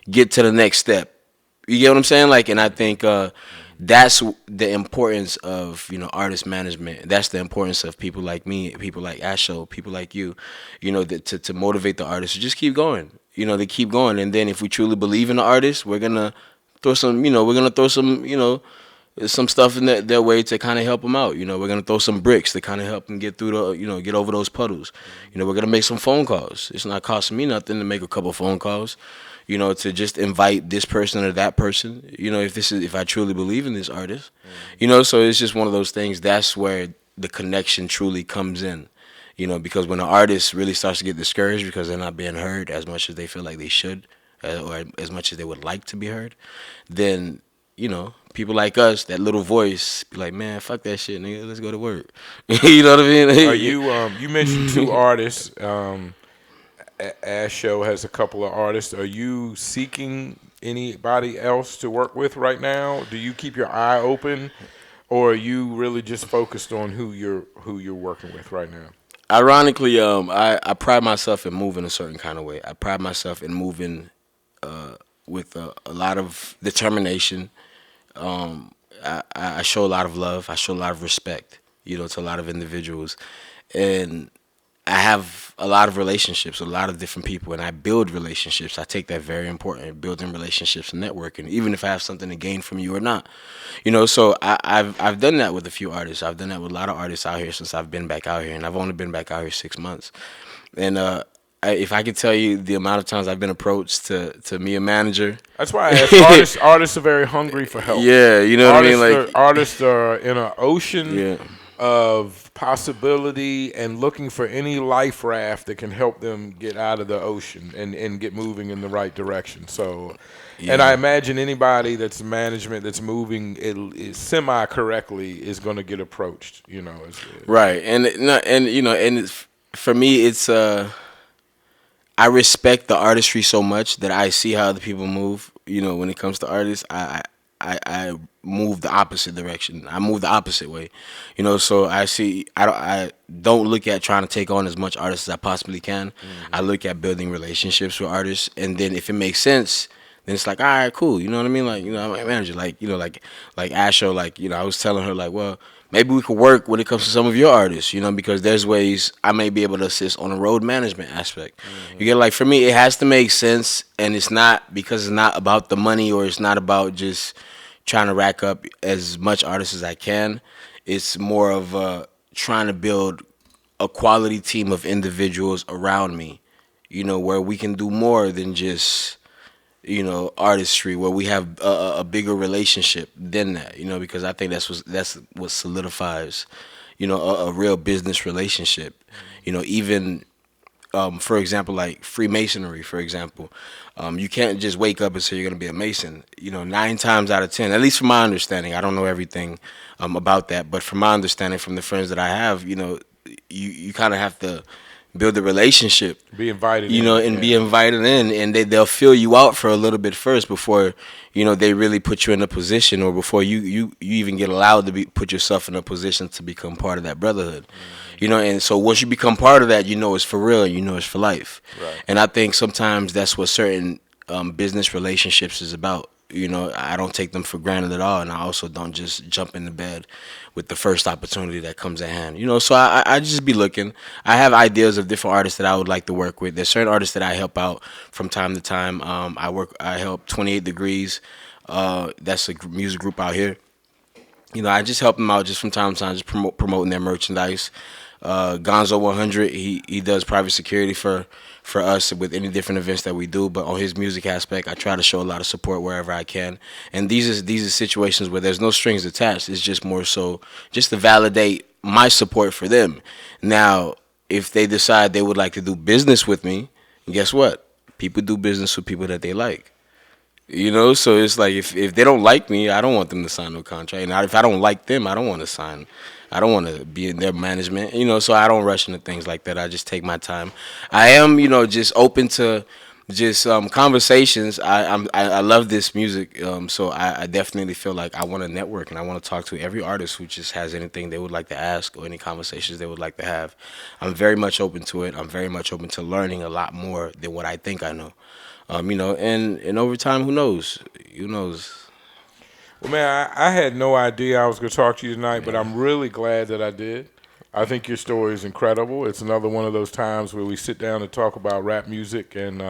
get to the next step. You get what I'm saying? Like, and I think that's the importance of, you know, artist management. That's the importance of people like me, people like Asho, people like you. You know, to motivate the artists to just keep going. You know, they keep going, and then if we truly believe in the artist, we're gonna throw some. You know, we're gonna throw some. You know, some stuff in their way to kind of help them out. You know, we're gonna throw some bricks to kind of help them get through get over those puddles. You know, we're gonna make some phone calls. It's not costing me nothing to make a couple phone calls. You know, to just invite this person or that person. You know, if I truly believe in this artist. You know, so it's just one of those things. That's where the connection truly comes in. You know, because when an artist really starts to get discouraged because they're not being heard as much as they feel like they should, or as much as they would like to be heard, then, you know, people like us, that little voice, be like, man, fuck that shit, nigga. Let's go to work. You know what I mean? Are you you mentioned two artists. Asho has a couple of artists. Are you seeking anybody else to work with right now? Do you keep your eye open, or are you really just focused on who you're working with right now? Ironically, I pride myself in moving a certain kind of way. I pride myself in moving with a lot of determination. I show a lot of love. I show a lot of respect, you know, to a lot of individuals. And I have a lot of relationships, a lot of different people, and I build relationships. I take that very important, building relationships and networking, even if I have something to gain from you or not. You know, so I've done that with a few artists. I've done that with a lot of artists out here since I've been back out here, and I've only been back out here 6 months. And if I could tell you the amount of times I've been approached to me a manager. That's why I ask. Artists are very hungry for help. Yeah, you know what I mean? Like Artists are in an ocean yeah. of possibility and looking for any life raft that can help them get out of the ocean and get moving in the right direction. So, and I imagine anybody that's management that's moving it semi correctly is going to get approached. You know, right? And you know, and for me, it's I respect the artistry so much that I see how other people move. You know, when it comes to artists, I move the opposite direction. I move the opposite way. You know, so I don't look at trying to take on as much artists as I possibly can. Mm-hmm. I look at building relationships with artists, and then if it makes sense, then it's like, all right, cool. You know what I mean? Like, you know, I'm a manager. Like, you know, like Asho, like, you know, I was telling her, like, well, maybe we could work when it comes to some of your artists, you know, because there's ways I may be able to assist on a road management aspect. Mm-hmm. You get, like, for me, it has to make sense, and it's not because it's not about the money or it's not about just trying to rack up as much artists as I can. It's more of trying to build a quality team of individuals around me, you know, where we can do more than just, you know, artistry, where we have a bigger relationship than that, you know, because I think that's what solidifies, you know, a real business relationship. You know, even for example, like Freemasonry, for example, you can't just wake up and say you're going to be a Mason. You know, 9 times out of 10, at least from my understanding, I don't know everything about that, but from my understanding, from the friends that I have, you know, you kind of have to build a relationship. Be invited You in. know, and be invited in, and they'll fill you out for a little bit first before, you know, they really put you in a position, or before you even get allowed to put yourself in a position to become part of that brotherhood. You know, and so once you become part of that, you know it's for real, you know it's for life. Right. And I think sometimes that's what certain business relationships is about. You know, I don't take them for granted at all, and I also don't just jump into bed with the first opportunity that comes at hand. You know, so I just be looking. I have ideas of different artists that I would like to work with. There's certain artists that I help out from time to time. I help 28 Degrees. That's a music group out here. You know, I just help them out just from time to time, just promoting their merchandise. Gonzo 100, he does private security for us with any different events that we do. But on his music aspect, I try to show a lot of support wherever I can. And these are situations where there's no strings attached. It's just more so just to validate my support for them. Now, if they decide they would like to do business with me, guess what? People do business with people that they like. You know, so it's like if they don't like me, I don't want them to sign no contract. And if I don't like them, I don't want to sign. I don't want to be in their management. You know, so I don't rush into things like that. I just take my time. I am, you know, just open to just conversations. I love this music, so I definitely feel like I want to network and I want to talk to every artist who just has anything they would like to ask or any conversations they would like to have. I'm very much open to it. I'm very much open to learning a lot more than what I think I know. You know, and over time, who knows? Who knows? Well, man, I had no idea I was going to talk to you tonight, but I'm really glad that I did. I think your story is incredible. It's another one of those times where we sit down and talk about rap music, and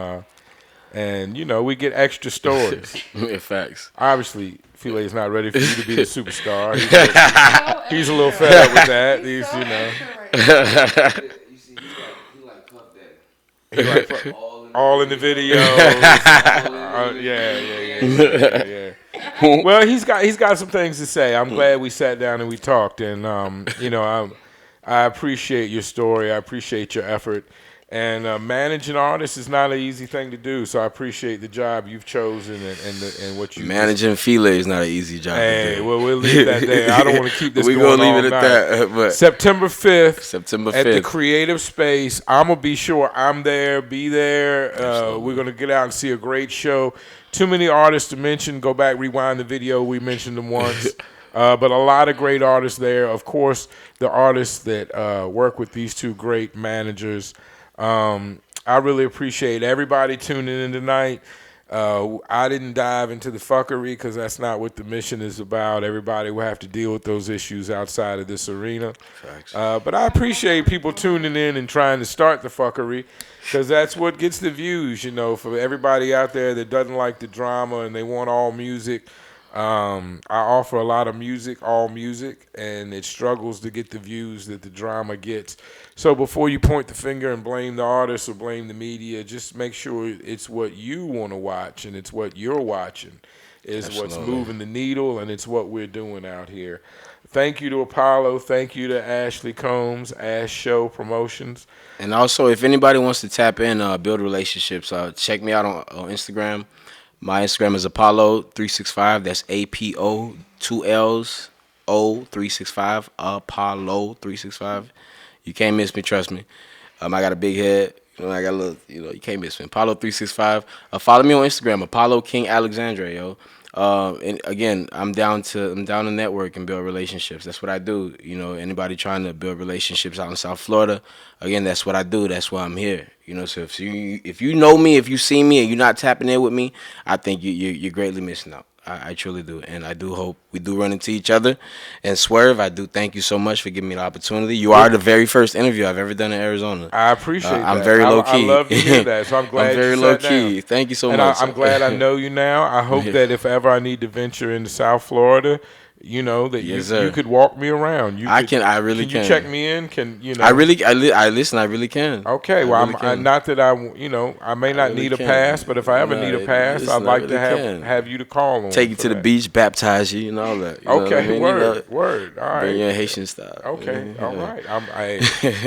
you know, we get extra stories. Facts. Obviously, File is not ready for you to be the superstar. He's a little fed up with that. He's, you know. You see, he like Puff Daddy. He like all in the videos. Yeah. Well, he's got some things to say. I'm glad we sat down and we talked, and you know, I appreciate your story. I appreciate your effort, and managing artists is not an easy thing to do. So I appreciate the job you've chosen and what you managing File is not an easy job. Hey, well, we'll leave that there. I don't want to keep this We're going gonna leave all it at night. that. But September 5th. September 5th. At the Creative Space. I'm going to be sure I'm there, be there. We're going to get out and see a great show. Too many artists to mention. Go back, rewind the video. We mentioned them once. But a lot of great artists there. Of course, the artists that work with these two great managers. I really appreciate everybody tuning in tonight. I didn't dive into the fuckery because that's not what the mission is about. Everybody will have to deal with those issues outside of this arena. But I appreciate people tuning in and trying to start the fuckery because that's what gets the views, you know, for everybody out there that doesn't like the drama and they want all music. I offer a lot of music, all music, and it struggles to get the views that the drama gets. So before you point the finger and blame the artist or blame the media, just make sure it's what you want to watch and it's what you're watching is what's moving the needle, and it's what we're doing out here. Thank you to Apollo. Thank you to Ashley Combs, Ash Show Promotions. And also, if anybody wants to tap in, build relationships, check me out on Instagram. My Instagram is Apollo365. That's APO 2 L's O365. Apollo365. You can't miss me, trust me. I got a big head. You know, I got a little. You know, you can't miss me. Apollo365. Follow me on Instagram. Apollo King Alexandre, yo. And again, I'm down to network and build relationships. That's what I do. You know, anybody trying to build relationships out in South Florida, again, that's what I do. That's why I'm here. You know, so if you know me, if you see me, and you're not tapping in with me, I think you're greatly missing out. I truly do, and I do hope we do run into each other. And Swerve, I do thank you so much for giving me the opportunity. You are the very first interview I've ever done in Arizona. I appreciate that. I'm very low key. I love to hear that, so I'm glad I'm very you low sat key. down. Thank you so and much. I'm glad I know you now. I hope that if ever I need to venture into South Florida, you know that you could walk me around. I really can. You check me in? Can you know? I listen. I really can. Okay, well, I'm not that I may not need a pass, but if I ever need a pass, I'd like to have you to call on. Take you to the beach, baptize you, and all that. You okay, word. All right. Bring your Haitian style. Okay, all right.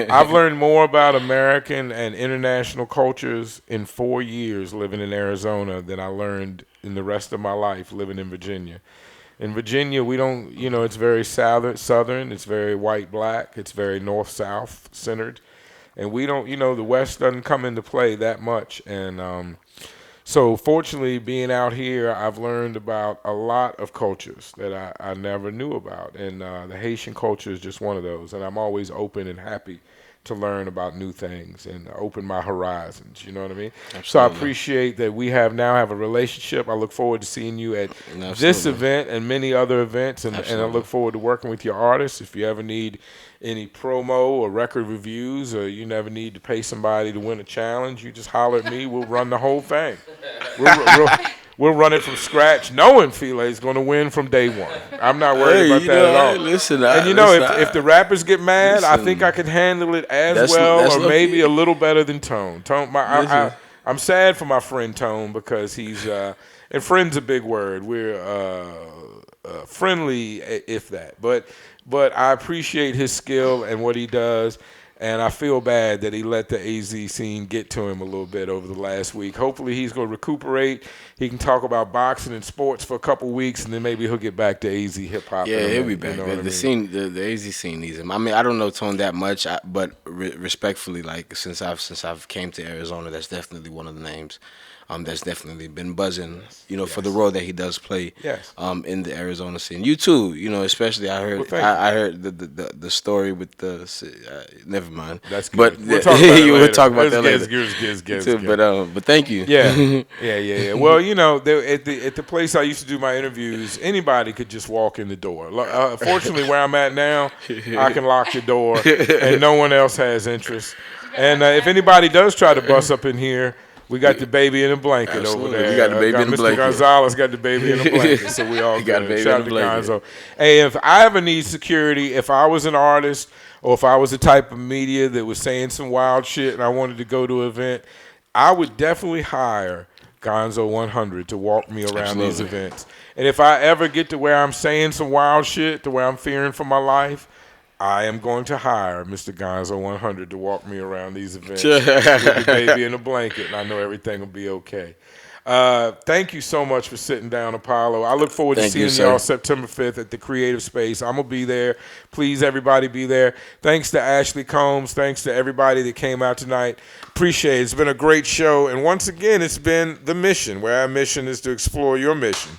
I've learned more about American and international cultures in 4 years living in Arizona than I learned in the rest of my life living in Virginia. In Virginia, we don't, it's very southern, it's very white-black, it's very north-south centered. and we don't, the West doesn't come into play that much. And so fortunately, being out here, I've learned about a lot of cultures that I never knew about, and the Haitian culture is just one of those. And I'm always open and happy to learn about new things and open my horizons. You know what I mean? Absolutely. So I appreciate that we now have a relationship. I look forward to seeing you at this event and many other events, and I look forward to working with your artists. If you ever need any promo or record reviews, or you never need to pay somebody to win a challenge, you just holler at me. We'll run the whole thing. We'll run it from scratch, knowing Fila is going to win from day one. I'm not worried about that at all. Listen, and if the rappers get mad, I think I can handle it as well, or maybe a little better than Tone. I'm sad for my friend Tone, because he's and friend's a big word. We're friendly, if that. But I appreciate his skill and what he does. And I feel bad that he let the AZ scene get to him a little bit over the last week. Hopefully he's going to recuperate. He can talk about boxing and sports for a couple weeks, and then maybe he'll get back to AZ hip-hop. Yeah, he'll be back. The AZ scene needs him. I mean, I don't know Tone that much, but respectfully, like, since I've came to Arizona, that's definitely one of the names. That's definitely been buzzing, for the role that he does play in the Arizona scene. You too, especially I heard the story with the never mind. That's good. But we'll talk about it later. We'll talk about that later. But thank you. Yeah. Well, at the place I used to do my interviews, anybody could just walk in the door. Fortunately, where I'm at now, I can lock the door, and no one else has interest. And if anybody does try to bust up in here, we got the baby in a blanket over there. We got the baby in a blanket. Mr. Gonzalez got the baby in a blanket, so we all got the baby Shout in a out to blanket. Gonzo. Hey, if I ever need security, if I was an artist or if I was the type of media that was saying some wild shit and I wanted to go to an event, I would definitely hire Gonzo 100 to walk me around these events. And if I ever get to where I'm saying some wild shit, to where I'm fearing for my life, I am going to hire Mr. Gonzo 100 to walk me around these events with the baby in a blanket, and I know everything will be okay. Thank you so much for sitting down, Apollo. I look forward to seeing y'all September 5th at the Creative Space. I'm going to be there. Please, everybody, be there. Thanks to Ashley Combs. Thanks to everybody that came out tonight. Appreciate it. It's been a great show. And once again, it's been The Mission, where our mission is to explore your mission